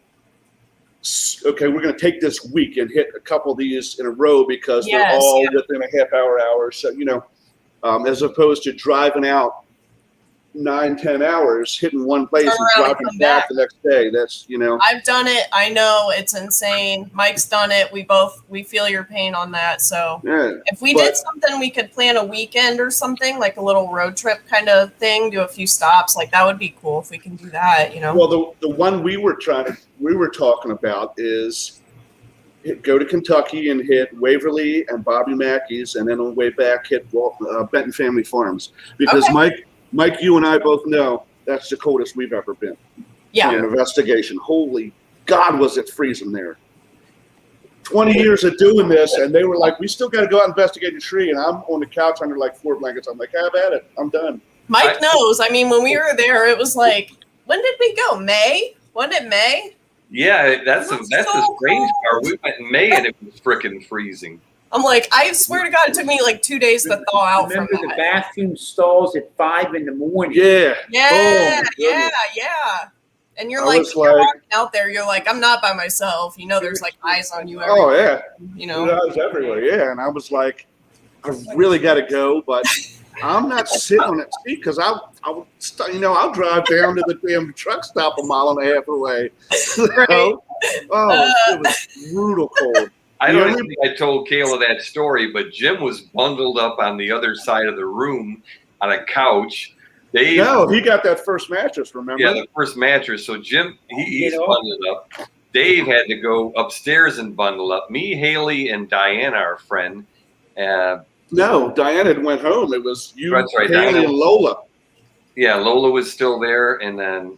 okay, we're going to take this week and hit a couple of these in a row because they're all within a half hour. So, as opposed to driving out 9-10 hours, hitting one place and driving back the next day. That's, I've done it. I know it's insane. Mike's done it. We feel your pain on that. So if we did something, we could plan a weekend or something, like a little road trip kind of thing, do a few stops. Like that would be cool if we can do that, Well, the one we were talking about is go to Kentucky and hit Waverly and Bobby Mackey's, and then on the way back hit Benton Family Farms, because Mike, you and I both know that's the coldest we've ever been. Yeah. In investigation. Holy God, was it freezing there. 20 years of doing this, and they were like, we still got to go out and investigate the tree, and I'm on the couch under like 4 blankets. I'm like, have at it. I'm done. Mike knows. I mean, when we were there, it was like, when did we go? May? Wasn't it May? Yeah, that's the strange part. We went in May and it was freaking freezing. I'm like, I swear to God, it took me like 2 days to thaw out from that. Remember the bathroom stalls at 5 in the morning? Yeah. Yeah, yeah. And you're like, you're walking out there, you're like, I'm not by myself. There's like eyes on you everywhere. Oh, yeah. Eyes everywhere, yeah. And I was like, I really got to go, but I'm not sitting on that seat because I'll drive down to the damn truck stop a mile and a half away. It was brutal cold. I don't think I told Kayla that story, but Jim was bundled up on the other side of the room on a couch. He got that first mattress, remember? Yeah, the first mattress. So Jim, he's bundled up. Dave had to go upstairs and bundle up. Me, Haley, and Diana, our friend. No, Diana went home. It was you, Haley, Diana, and Lola. Yeah, Lola was still there.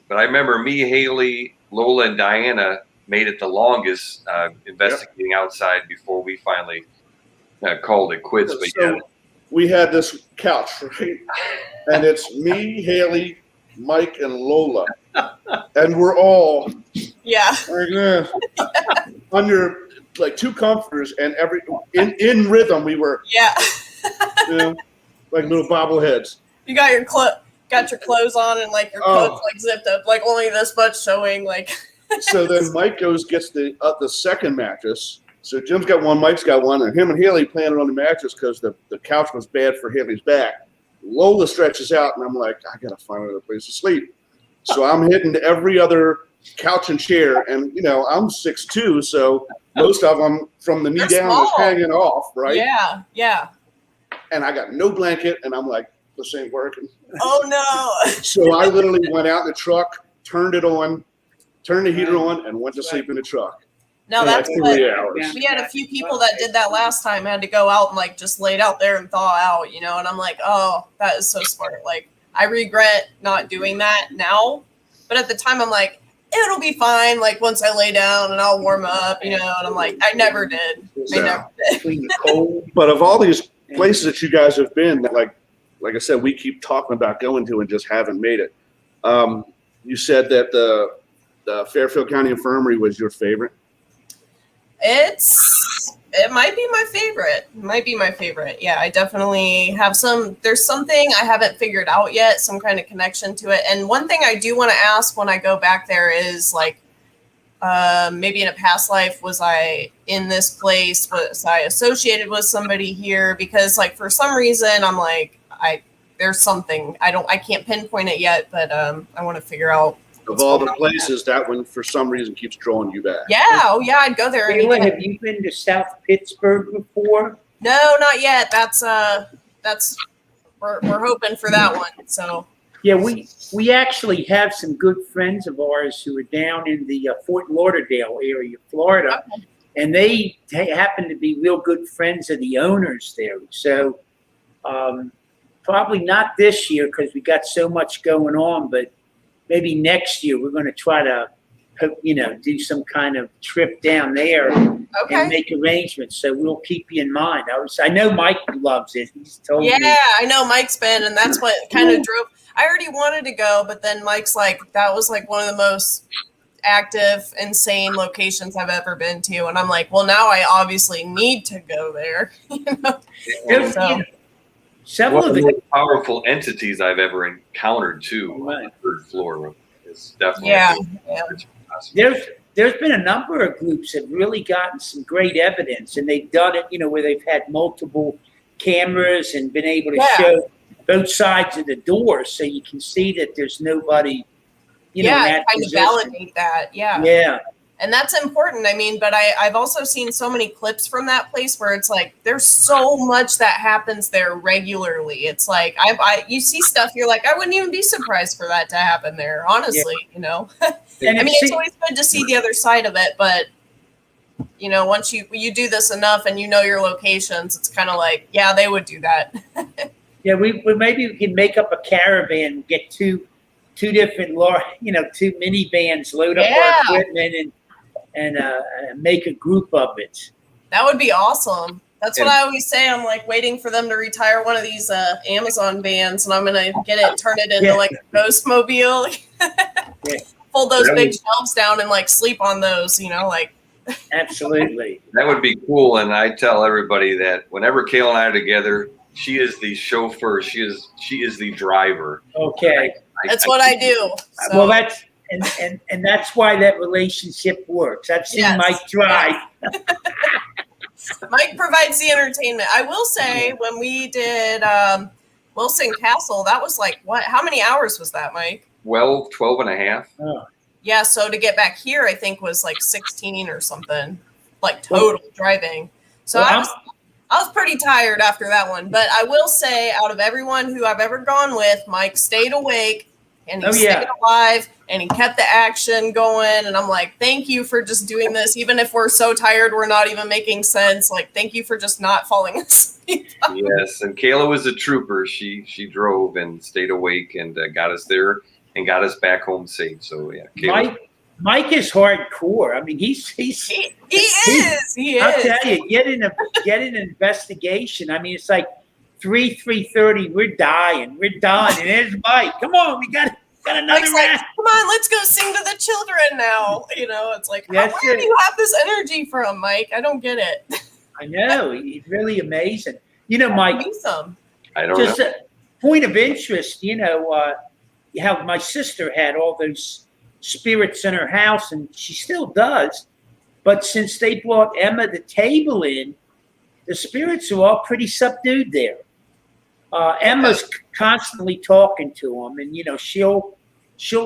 But I remember me, Haley, Lola, and Diana made it the longest investigating outside before we finally called it quits. But we had this couch, right? And it's me, Haley, Mike, and Lola. And we're all under like two comforters, and in rhythm we were like little bobbleheads. You got your clothes on and like your coat's like zipped up, like only this much showing, like. So then Mike gets the second mattress. So Jim's got one, Mike's got one, and him and Haley planted on the mattress because the couch was bad for Haley's back. Lola stretches out, and I'm like, I got to find another place to sleep. So I'm hitting every other couch and chair, and, I'm 6'2", so most of them from the knee down is hanging off, right? Yeah, yeah. And I got no blanket, and I'm like, this ain't working. Oh, no. So I literally went out in the truck, turned it on, turned the heater on, and went to sleep in the truck. No, that's like 3 hours. We had a few people that did that last time. Had to go out and like just laid out there and thaw out, And I'm like, oh, that is so smart. Like, I regret not doing that now, but at the time I'm like, it'll be fine. Like once I lay down and I'll warm up, And I'm like, I never did. But of all these places that you guys have been, like I said, we keep talking about going to and just haven't made it. You said that the Fairfield County Infirmary was your favorite. It might be my favorite. Yeah, I definitely have there's something I haven't figured out yet, some kind of connection to it. And one thing I do want to ask when I go back there is like, maybe in a past life, was I in this place? Was I associated with somebody here? Because like, for some reason I'm like, there's something, I can't pinpoint it yet, but, I want to figure out. Of all the places, that one for some reason keeps drawing you back. Yeah, I'd go there. Anyway, have you been to South Pittsburgh before? No, not yet. That's we're hoping for that one. So yeah, we actually have some good friends of ours who are down in the Fort Lauderdale area, Florida, and they happen to be real good friends of the owners there. So probably not this year because we got so much going on, but maybe next year we're going to try to, do some kind of trip down there and make arrangements. So we'll keep you in mind. I know Mike loves it. He's told me. Yeah, I know Mike's been, and that's what kind of drove. I already wanted to go, but then Mike's like, that was like one of the most active, insane locations I've ever been to, and I'm like, well, now I obviously need to go there. Several One of of the the most powerful entities I've ever encountered too on Right. the third floor is definitely. Yeah, there's been a number of groups that have really gotten some great evidence, and they've done it, where they've had multiple cameras and been able to Yeah. show both sides of the door, so you can see that there's nobody, in yeah, that kind of position. validate that. Yeah, And that's important. I mean, but I've also seen so many clips from that place where it's like there's so much that happens there regularly. It's like you see stuff, you're like, I wouldn't even be surprised for that to happen there, honestly, And I mean, it's always good to see the other side of it, but once you do this enough and you know your locations, it's kind of like, yeah, they would do that. yeah. We maybe we can make up a caravan, get two different two minivans, load up Yeah. our equipment, and make a group of it. That would be awesome. That's what I always say. I'm like waiting for them to retire one of these Amazon vans, and I'm gonna get it, turn it into like a ghost mobile. Yeah. Fold those big shelves down and like sleep on those. Absolutely. That would be cool. And I tell everybody that whenever Kayla and I are together, she is the chauffeur. She is the driver. Okay. That's what I do. So. Well, that's and that's why that relationship works. I've seen Yes. Mike drive. Mike provides the entertainment. I will say when we did Wilson Castle, that was like what? How many hours was that, Mike? 12 and a half. Oh. Yeah, so to get back here, I think was like 16 or something, like total driving. So Well, I was pretty tired after that one. But I will say, out of everyone who I've ever gone with, Mike stayed awake and he stayed alive and he kept the action going. And I'm like, thank you for just doing this. Even if we're so tired, we're not even making sense. Like, thank you for just not falling asleep. Yes, and Kayla was a trooper. She drove and stayed awake and got us there and got us back home safe. So yeah, Kayla. Mike is hardcore. I mean, he's He is. I'll tell you, get an investigation. I mean, it's like 3:30. We're dying. We're done. And there's Mike. Come on, we got another Mike's like, round. come on, let's go sing to the children now. It's like, That's where it. do you have this energy from, Mike? I don't get it. I know. He's really amazing. Mike, Some. I don't just know. a point of interest, how my sister had all those spirits in her house, and she still does. But since they brought Emma the table in, the spirits are all pretty subdued there. Emma's constantly talking to them, and she'll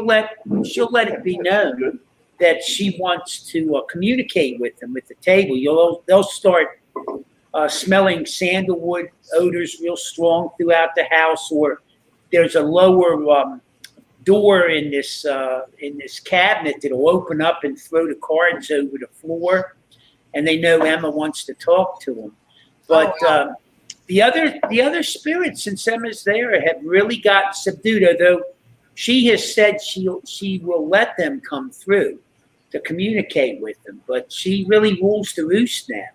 let it be known that she wants to communicate with them with the table. They'll start smelling sandalwood odors real strong throughout the house, or there's a lower door in this cabinet that'll open up and throw the cards over the floor, and they know Emma wants to talk to them. But the other spirits, since Emma's there, have really gotten subdued. Although she has said she will let them come through to communicate with them, but she really rules the roost now.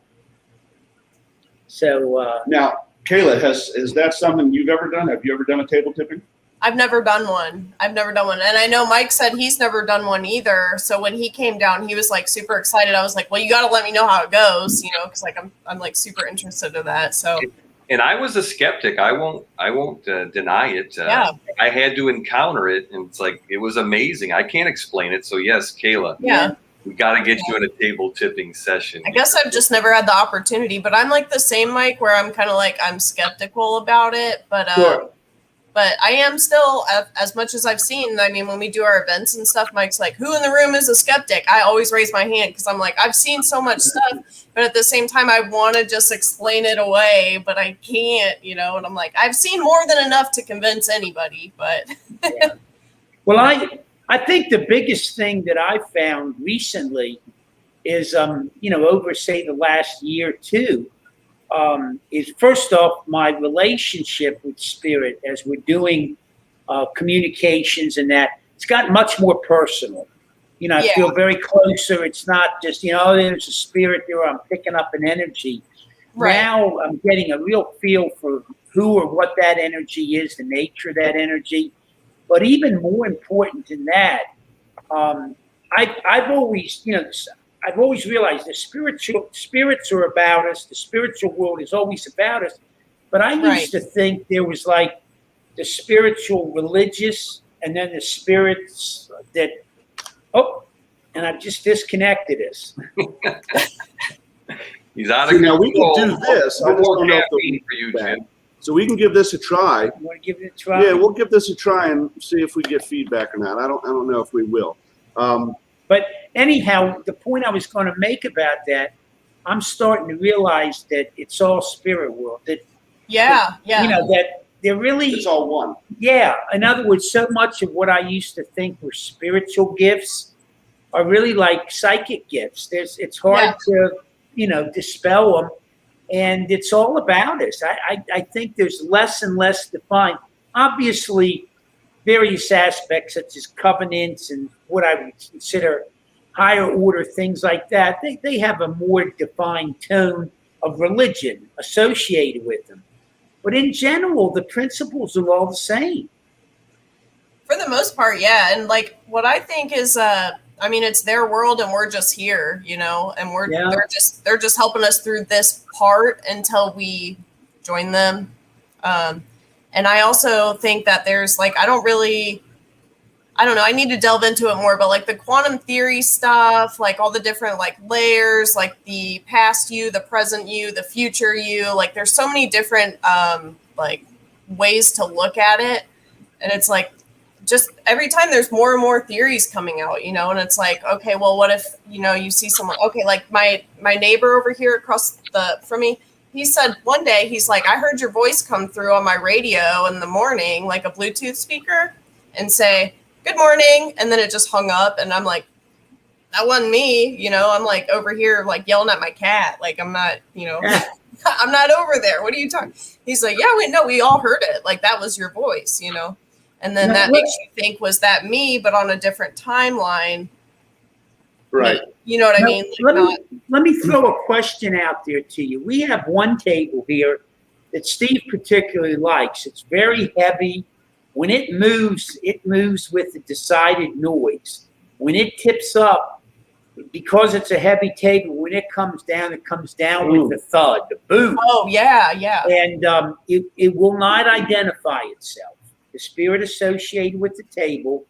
So Now, Kayla, is that something you've ever done? Have you ever done a table tipping? I've never done one. And I know Mike said he's never done one either. So when he came down, he was like super excited. I was like, well, you got to let me know how it goes, because like I'm like super interested in that. So. And I was a skeptic. I won't deny it. I had to encounter it, and it's like it was amazing. I can't explain it. So yes, Kayla. Yeah. We got to get you in a table tipping session. I guess I've just never had the opportunity, but I'm like the same Mike, where I'm kind of like I'm skeptical about it, but sure. But I am still, as much as I've seen. I mean, when we do our events and stuff, Mike's like, "Who in the room is a skeptic?" I always raise my hand because I'm like, I've seen so much stuff, but at the same time, I want to just explain it away, but I can't, And I'm like, I've seen more than enough to convince anybody, but. Yeah. Well, I think the biggest thing that I found recently is, over say the last year or two, is first off my relationship with spirit as we're doing communications and that it's gotten much more personal. I feel very closer. It's not just, there's a spirit there. I'm picking up an energy. Right. Now I'm getting a real feel for who or what that energy is, the nature of that energy. But even more important than that, I've always realized the spirits are about us. The spiritual world is always about us. But I used Right. to think there was like the spiritual religious and then the spirits that, and I've just disconnected us. He's out See, of now we can control. do this. I No just more don't know if caffeine the for you, feedback. Jim. So we can give this a try. You want to give it a try? Yeah, we'll give this a try and see if we get feedback or not. I don't know if we will. But anyhow, the point I was going to make about that, I'm starting to realize that it's all spirit world. That Yeah. Yeah. you know that they're really, It's all one. yeah. In other words, so much of what I used to think were spiritual gifts are really like psychic gifts. It's hard to dispel them, and it's all about us. I think there's less and less defined. Obviously, various aspects such as covenants and what I would consider higher order things like that, they have a more defined tone of religion associated with them. But in general, the principles are all the same. For the most part, yeah. And like what I think is I mean, it's their world and we're just here, you know, and they're just helping us through this part until we join them. And I also think that there's like I don't know, I need to delve into it more, but like the quantum theory stuff, like all the different like layers, like the past you, the present you, the future you, like there's so many different like ways to look at it. And it's like just every time there's more and more theories coming out, you know, and it's like, okay, well, what if, you know, you see someone, okay, like my neighbor over here across from me, he said one day, he's like, I heard your voice come through on my radio in the morning, like a Bluetooth speaker, and say, good morning. And then it just hung up. And I'm like, that wasn't me. You know, I'm like over here, like yelling at my cat. Like, I'm not, you know, I'm not over there. What are you talking? He's like, yeah, we all heard it. Like, that was your voice, you know? And then that makes you think, was that me, but on a different timeline? Right. You know what I mean? Like let me throw a question out there to you. We have one table here that Steve particularly likes. It's very heavy. When it moves with a decided noise. When it tips up, because it's a heavy table, when it comes down with a thud, the boom. Oh, yeah, yeah. And it will not identify itself. The spirit associated with the table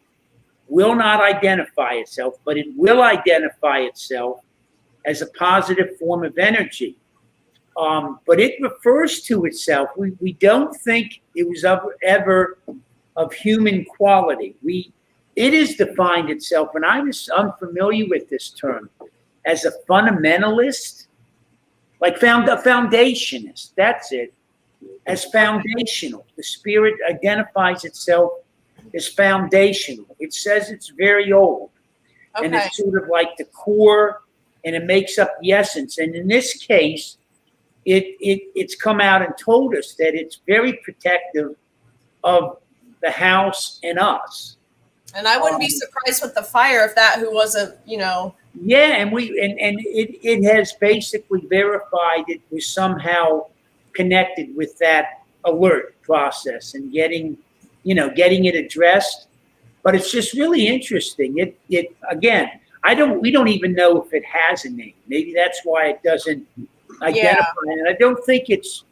will not identify itself, but it will identify itself as a positive form of energy. But it refers to itself. We don't think it was ever of human quality. It has defined itself, and I was unfamiliar with this term, as a fundamentalist, like a foundationist. That's it. As foundational. The spirit identifies itself as foundational. It says it's very old. Okay. And it's sort of like the core, and it makes up the essence. And in this case, it's come out and told us that it's very protective of the house and us. And I wouldn't be surprised with the fire if that who wasn't, you know. Yeah, and it has basically verified it was somehow connected with that alert process and getting it addressed. But it's just really interesting. It again, we don't even know if it has a name. Maybe that's why it doesn't identify. And I don't think it's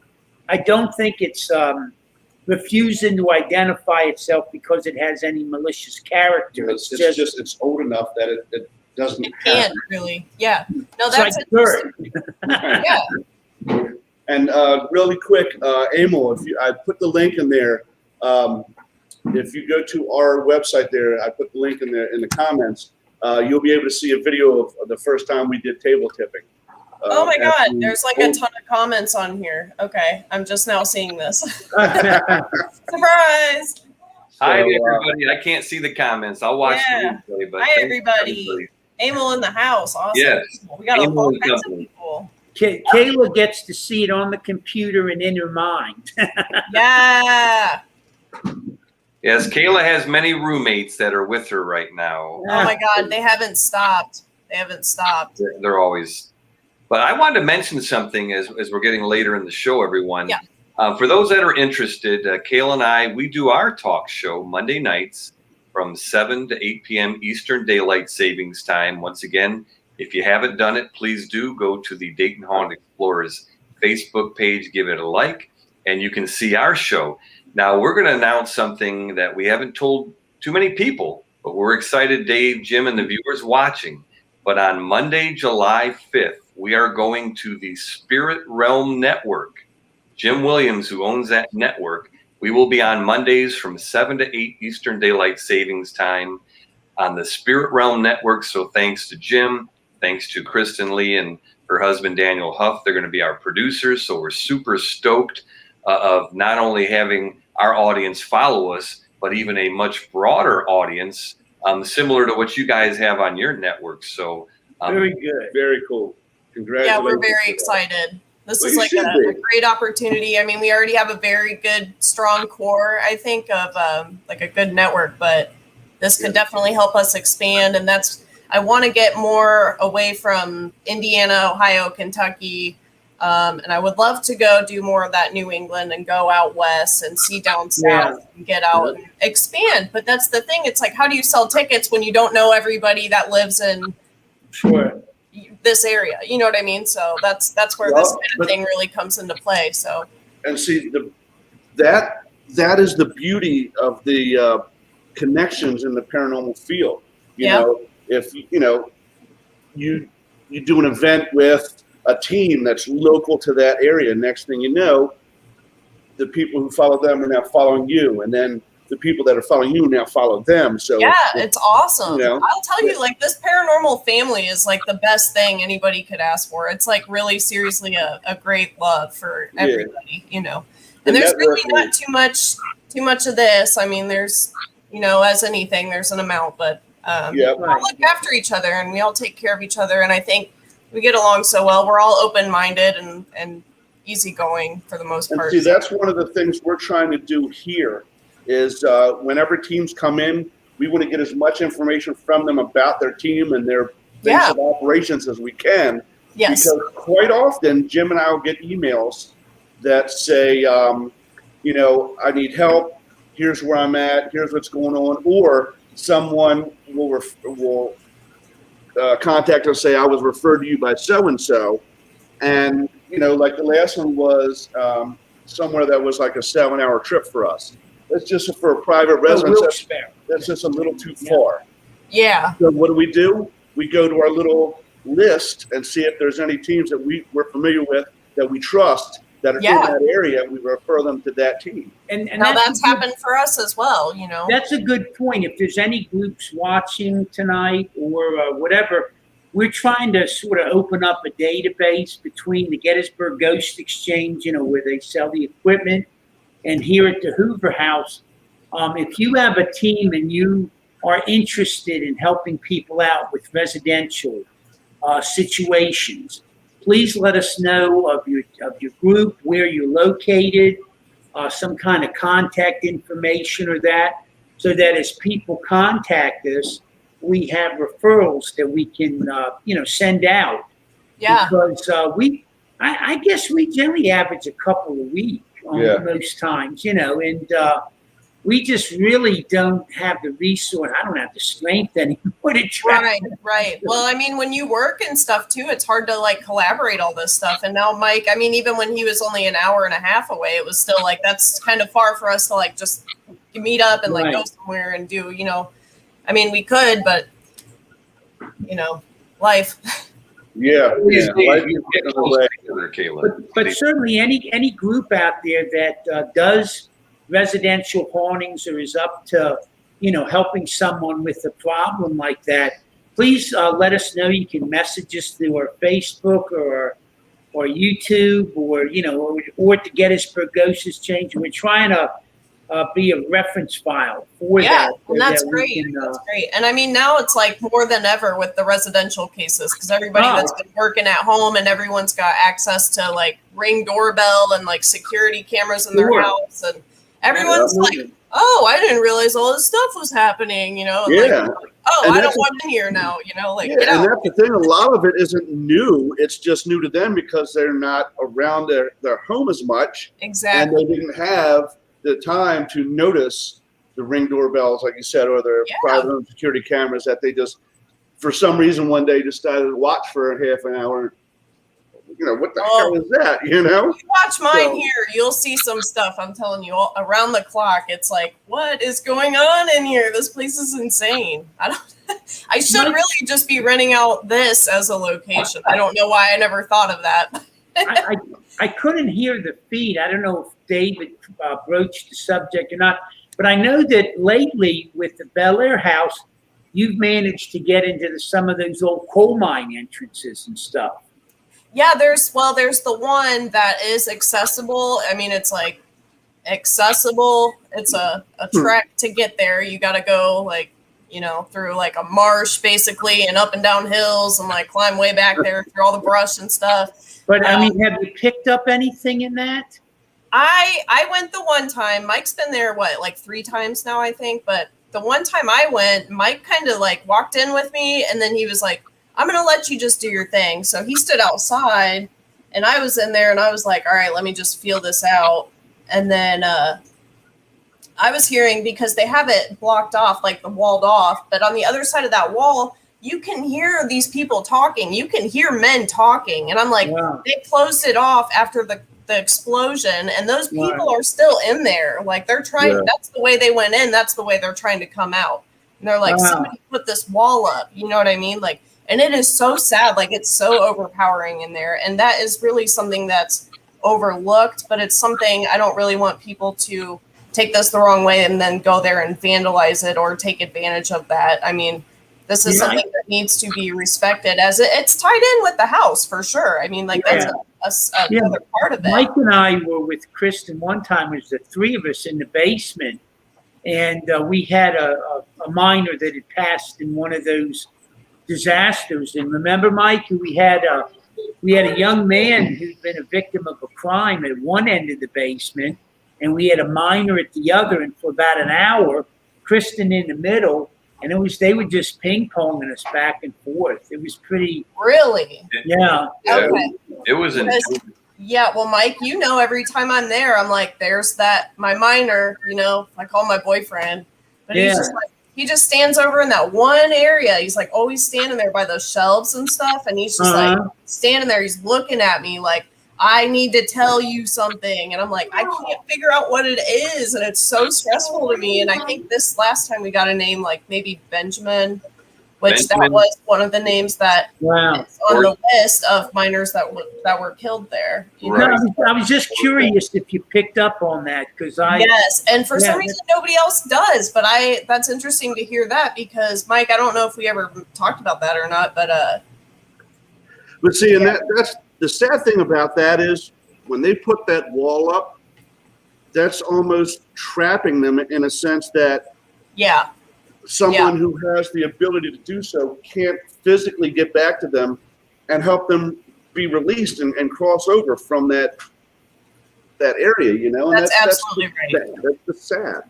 refusing to identify itself because it has any malicious character. It's just it's old enough that it doesn't. It can't really. Yeah. No, It's that's like dirt. yeah. And really quick, Emil, I put the link in there. If you go to our website there, I put the link in there in the comments. You'll be able to see a video of the first time we did table tipping. Oh my God, there's like a ton of comments on here. Okay, I'm just now seeing this. Surprise! Hi, everybody. I can't see the comments. I'll watch Yeah. the replay. But Hi, thanks, everybody. Emil in the house. Awesome. Yes. We got Emil all and kinds of company. people. Kayla gets to see it on the computer and in her mind. Yeah. Yes, Kayla has many roommates that are with her right now. Oh my God, they haven't stopped. They haven't stopped. They're always. But I wanted to mention something as we're getting later in the show, everyone. Yeah. For those that are interested, Kayla and I, we do our talk show Monday nights from 7 to 8 p.m. Eastern Daylight Savings Time. Once again, if you haven't done it, please do go to the Dayton Haunted Explorers Facebook page, give it a like. and you can see our show. Now, we're going to announce something that we haven't told too many people, but we're excited, Dave, Jim, and the viewers watching. But on Monday, July 5th, we are going to the Spirit Realm Network. Jim Williams, who owns that network, we will be on Mondays from 7 to 8 Eastern Daylight Savings Time on the Spirit Realm Network. So thanks to Jim, thanks to Kristen Lee and her husband, Daniel Huff. They're going to be our producers. So we're super stoked of not only having our audience follow us, but even a much broader audience, similar to what you guys have on your network. So Very good. Very cool. Congratulations. Yeah, we're very excited. This Well, is you like should a be. great opportunity. I mean, we already have a very good, strong core, I think, of like a good network, but this could definitely help us expand. And I want to get more away from Indiana, Ohio, Kentucky. And I would love to go do more of that New England and go out west and see down south and get out and expand. But that's the thing. It's like, how do you sell tickets when you don't know everybody that lives in this area? You know what I mean? So that's where this kind of thing really comes into play. So, And see, that is the beauty of the connections in the paranormal field. You know, if you do an event with a team that's local to that area, next thing you know, the people who follow them are now following you, and then the people that are following you now follow them. So yeah, it's awesome. You know? I'll tell you, like, this paranormal family is like the best thing anybody could ask for. It's like really seriously a great love for everybody, you know. And there's really not too much of this. I mean, there's, as anything, there's an amount, but we all look after each other and we all take care of each other. And I think we get along so well. We're all open-minded and easygoing for the most part. And see, that's one of the things we're trying to do here is whenever teams come in, we want to get as much information from them about their team and their base of operations as we can. Yes. Because quite often, Jim and I will get emails that say, I need help. Here's where I'm at. Here's what's going on. Or someone will contact us, say, I was referred to you by so-and-so. And, like the last one was somewhere that was like a 7-hour trip for us. That's just for a private residence. That's just a little too far. Yeah. So what do? We go to our little list and see if there's any teams that we're familiar with that we trust that are in that area. We refer them to that team. And now that's happened for us as well, That's a good point. If there's any groups watching tonight or whatever, we're trying to sort of open up a database between the Gettysburg Ghost Exchange, where they sell the equipment, and here at the Hoover House. If you have a team and you are interested in helping people out with residential situations, please let us know of your group, where you're located, some kind of contact information or that, so that as people contact us, we have referrals that we can, send out. Yeah. Because I guess we generally average a couple a week most times, and we just really don't have the resource. I don't have the strength anymore to try. Right. Well, I mean, when you work and stuff too, it's hard to like collaborate all this stuff. And now Mike, I mean, even when he was only an hour and a half away, it was still like, that's kind of far for us to like just meet up and like go somewhere and do, I mean, we could, but life. Yeah. But certainly any group out there that does residential hauntings or is up to, helping someone with a problem like that, please let us know. You can message us through our Facebook or YouTube or to Gettysburg Ghost Exchange. We're trying to be a reference file for that. And that's great. That's great. And I mean, now it's like more than ever with the residential cases, because everybody that's been working at home and everyone's got access to like Ring doorbell and like security cameras in their house, and everyone's like, oh, I didn't realize all this stuff was happening, and like, oh, I don't want in here now, get out. And that's the thing, a lot of it isn't new. It's just new to them because they're not around their home as much. Exactly. And they didn't have the time to notice the Ring doorbells, like you said, or their private home security cameras that they just, for some reason, one day decided to watch for a half an hour. what the hell is that? You watch mine here, you'll see some stuff. I'm telling you, all around the clock. It's like, what is going on in here? This place is insane. I should really just be renting out this as a location. I don't know why I never thought of that. I couldn't hear the feed. I don't know if David broached the subject or not, but I know that lately with the Bel Air house, you've managed to get into some of those old coal mine entrances and stuff. Yeah, there's the one that is accessible. I mean, it's like accessible. It's a trek to get there. You got to go through like a marsh basically and up and down hills and like climb way back there through all the brush and stuff. But I mean, have you picked up anything in that? I went the one time. Mike's been there, like 3 times now, I think. But the one time I went, Mike kind of like walked in with me and then he was like, I'm going to let you just do your thing. So he stood outside and I was in there and I was like, all right, let me just feel this out. And then I was hearing, because they have it blocked off, like the walled off, but on the other side of that wall, you can hear these people talking. You can hear men talking. And I'm like, They closed it off after the explosion and those people are still in there. Like they're trying, that's the way they went in. That's the way they're trying to come out. And they're like, somebody put this wall up. You know what I mean? Like, and it is so sad. Like it's so overpowering in there. And that is really something that's overlooked, but it's something I don't really want people to take this the wrong way and then go there and vandalize it or take advantage of that. I mean, this is something that needs to be respected as it's tied in with the house for sure. I mean, like that's another part of it. Mike and I were with Kristen one time. It was the 3 of us in the basement, and we had a miner that had passed in one of those disasters. And remember, Mike, we had a young man who'd been a victim of a crime at one end of the basement, and we had a miner at the other. And for about an hour, Kristen in the middle, and they were just ping ponging us back and forth. It was pretty. Really? Yeah. Okay. It was Yeah, well, Mike, every time I'm there, I'm like, there's my miner, I call my boyfriend, but he's just like, he just stands over in that one area. He's like always standing there by those shelves and stuff. And he's just like standing there. He's looking at me like, I need to tell you something. And I'm like, I can't figure out what it is. And it's so stressful to me. And I think this last time we got a name like maybe Benjamin, which that was one of the names that is on the list of miners that were killed there. Right. I was just curious if you picked up on that because yes, and for some reason nobody else does. But that's interesting to hear that because Mike, I don't know if we ever talked about that or not, but see, and that's the sad thing about that is when they put that wall up, that's almost trapping them in a sense that someone who has the ability to do so can't physically get back to them and help them be released and cross over from that area, and that's absolutely right. That's sad.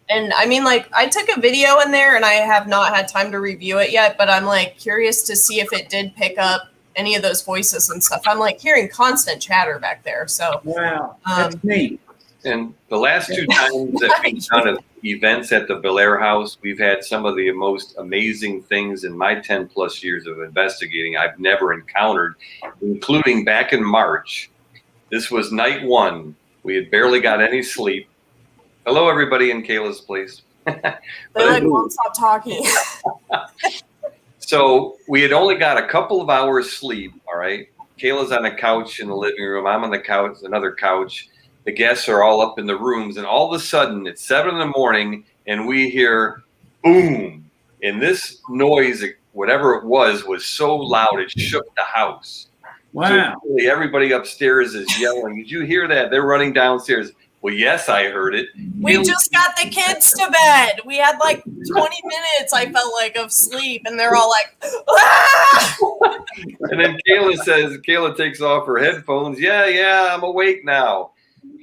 And I mean, like, I took a video in there and I have not had time to review it yet, but I'm like curious to see if it did pick up any of those voices and stuff. I'm like hearing constant chatter back there. So that's neat. And the last 2 times that we've done events at the Bel Air house, we've had some of the most amazing things in my 10 plus years of investigating I've never encountered, including back in March. This was night 1. We had barely got any sleep. Hello, everybody in Kayla's place. They won't stop talking. So we had only got a couple of hours sleep, all right? Kayla's on a couch in the living room. I'm on the couch, another couch. The guests are all up in the rooms, and all of a sudden, it's 7 a.m, and we hear boom. And this noise, whatever it was so loud it shook the house. Wow. So everybody upstairs is yelling. Did you hear that? They're running downstairs. Well, yes, I heard it. We just got the kids to bed. We had like 20 minutes, I felt like, of sleep, and they're all like, ah! And then Kayla takes off her headphones. Yeah, I'm awake now.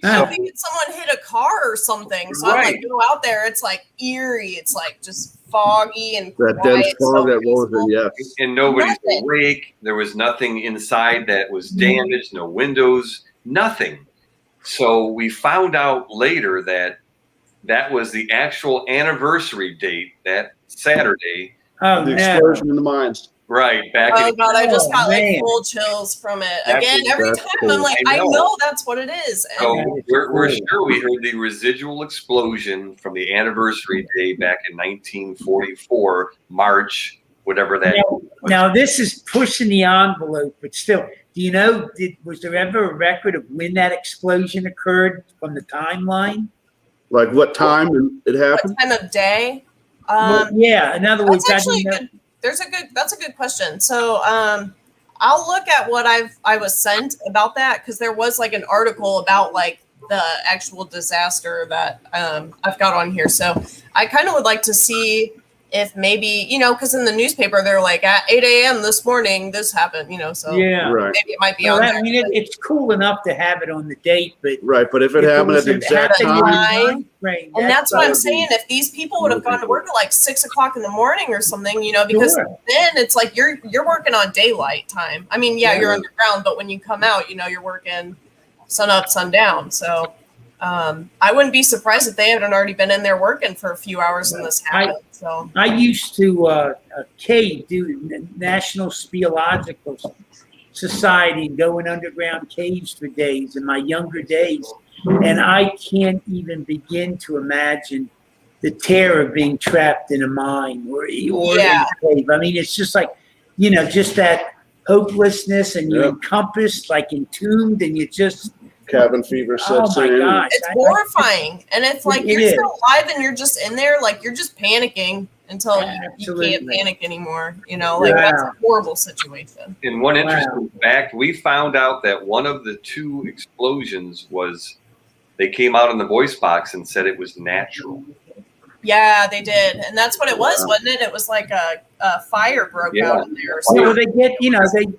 I think someone hit a car or something. So I'm like, go out there. It's like eerie. It's like just foggy and that quiet. dense fog that rolls in, yes. And nobody's awake. There was nothing inside that was damaged. No windows. Nothing. So we found out later that was the actual anniversary date, that Saturday. The explosion in the mines. Right, back Oh in god, I just Oh, got like man. full chills from it. That's Again, every that's time cool. I'm like, I I know. know that's what it is. And So we're Cool. sure we heard the residual explosion from the anniversary day back in 1944, March, whatever that was. Now this is pushing the envelope, but still, do you know, was there ever a record of when that explosion occurred from the timeline? Like what time it what happened? time of day? Well, yeah, in other words, That's I actually didn't a know. good. That's a good question. So, I'll look at what I was sent about that because there was like an article about like the actual disaster that I've got on here. So I kind of would like to see if maybe because in the newspaper they're like at 8 a.m. this morning this happened. So Yeah. Right. maybe it might be Well, on I there. mean, it's cool enough to have it on the date, but Right, but if it happened at the exact happened time, time frame, And that's what I'm would be- saying. If these people would have gone to work at like 6 o'clock in the morning or something, because Sure. then it's like you're working on daylight time. I mean, yeah, Yeah. you're underground, but when you come out, you're working sun up, sun down. So I wouldn't be surprised if they hadn't already been in there working for a few hours and this happened. So I used to cave, do National Speleological Society, go in underground caves for days in my younger days. And I can't even begin to imagine the terror of being trapped in a mine or Yeah. in a cave. I mean, it's just like, just that hopelessness, and you're Yep. encompassed, like entombed, and you just, cabin fever oh sets my in. gosh. it's horrifying. And if like It you're is. still alive and you're just in there, like you're just panicking until you can't Absolutely. panic anymore. Like that's a horrible situation. And one interesting fact, we found out that one of the two explosions they came out in the voice box and said it was natural. Yeah, they did, and that's what it was, wasn't it? It was like a fire broke out in there. Or something. Well, they get,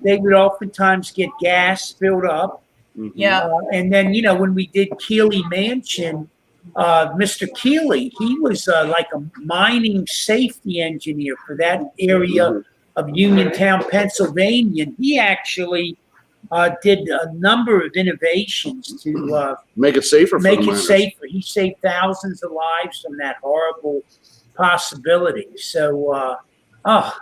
they would oftentimes get gas filled up. Mhm. Yeah, And then, when we did Keeley Mansion, Mr. Keeley, he was like a mining safety engineer for that area of Uniontown, Pennsylvania. And he actually did a number of innovations to Make it safer for make the it miners. safer. He saved thousands of lives from that horrible possibility. So,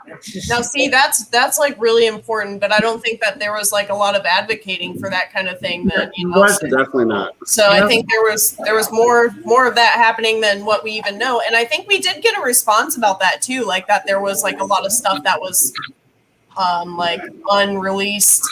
it's just, now see, that's like really important, but I don't think that there was like a lot of advocating for that kind of thing. Then wasn't. Definitely not. So I think there was more of that happening than what we even know, and I think we did get a response about that too, like that there was like a lot of stuff that was like unreleased.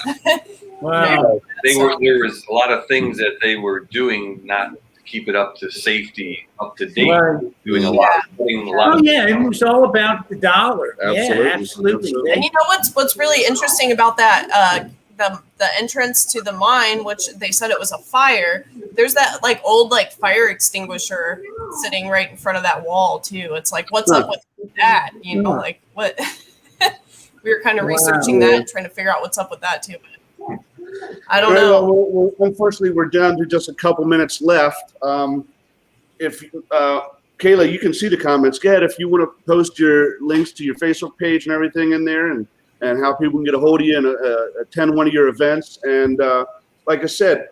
Wow. There was a lot of things that they were doing not to keep it up to safety, up to date, Right. doing a lot, putting a lot Oh of yeah, it was all about the dollar. Absolutely. Yeah, absolutely. Absolutely. And you know what's really interesting about that the entrance to the mine, which they said it was a fire. There's that like old like fire extinguisher sitting right in front of that wall too. It's like what's up with that? Like what? We were kind of researching that, trying to figure out what's up with that too. But I don't know. Well, unfortunately, we're down to just a couple minutes left. If Kayla, you can see the comments. Go ahead if you want to post your links to your Facebook page and everything in there, and how people can get a hold of you and attend one of your events. And like I said,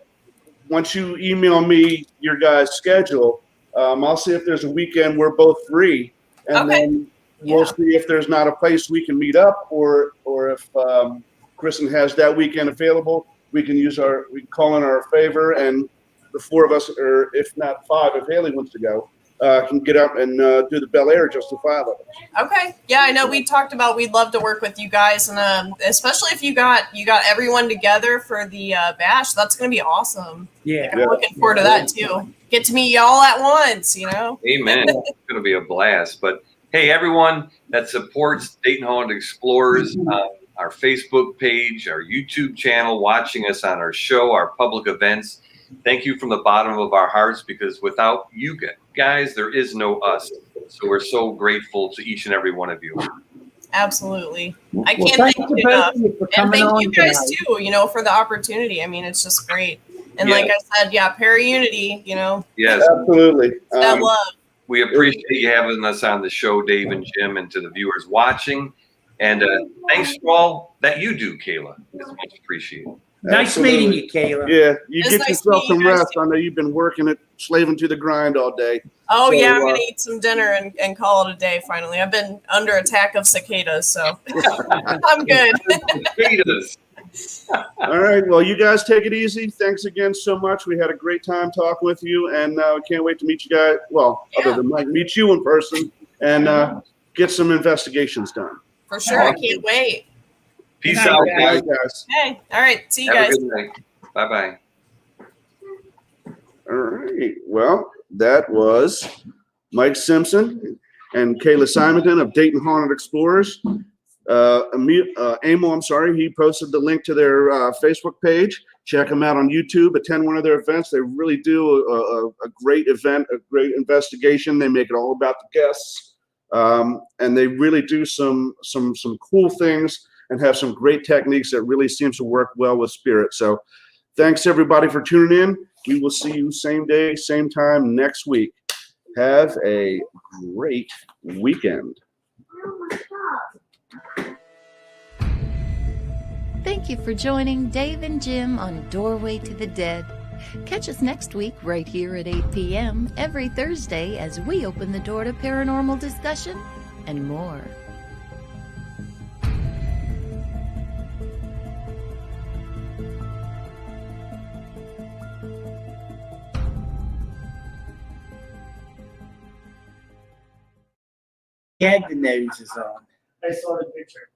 once you email me your guys' schedule, I'll see if there's a weekend we're both free, and then we'll see if there's not a place we can meet up, or if Kristen has that weekend available, we can call in our favor, and the four of us, or if not five, if Haley wants to go, can get up and do the Bel Air just the five of us. Okay. Yeah, I know we talked about we'd love to work with you guys, and especially if you got everyone together for the bash. That's gonna be awesome. Yeah. I'm looking forward to that too. Get to meet y'all at once, Amen. It's going to be a blast. But hey, everyone that supports Dayton Haunted Explorers, our Facebook page, our YouTube channel, watching us on our show, our public events, thank you from the bottom of our hearts, because without you guys, there is no us. So we're so grateful to each and every one of you. Absolutely. I Well, can't thank you you both enough. of you for And coming thank on you guys tonight. too, for the opportunity. I mean, it's just great. And Yeah. like I said, Para-Unity, Yes, Absolutely. that love. we appreciate you having us on the show, Dave and Jim, and to the viewers watching. And thanks for all that you do, Kayla. It's much appreciated. Nice Absolutely. meeting you, Kayla. Yeah, you It's get nice yourself to meet some you guys, rest. I know you've been working it slaving to the grind all day. Oh So, yeah, I'm gonna eat some dinner and call it a day. Finally, I've been under attack of cicadas, so I'm good. Cicadas. All right. Well, you guys take it easy. Thanks again so much. We had a great time talking with you, and I can't wait to meet you guys. Well, other than Mike, meet you in person and get some investigations done. For sure, I can't wait. Peace Good out, night, guys. Guys. Okay, all right, see you Have guys. a good night. Bye-bye. All right. Well, that was Mike Simpson and Kayla Simonton of Dayton Haunted Explorers. Amo, I'm sorry, he posted the link to their Facebook page. Check them out on YouTube. Attend one of their events. They really do a great event, a great investigation. They make it all about the guests, and they really do some cool things and have some great techniques that really seems to work well with spirit. So, thanks everybody for tuning in. We will see you same day, same time next week. Have a great weekend. Thank you for joining Dave and Jim on Doorway to the Dead. Catch us next week right here at 8 p.m. every Thursday as we open the door to paranormal discussion and more. He had the noses on. I saw the picture.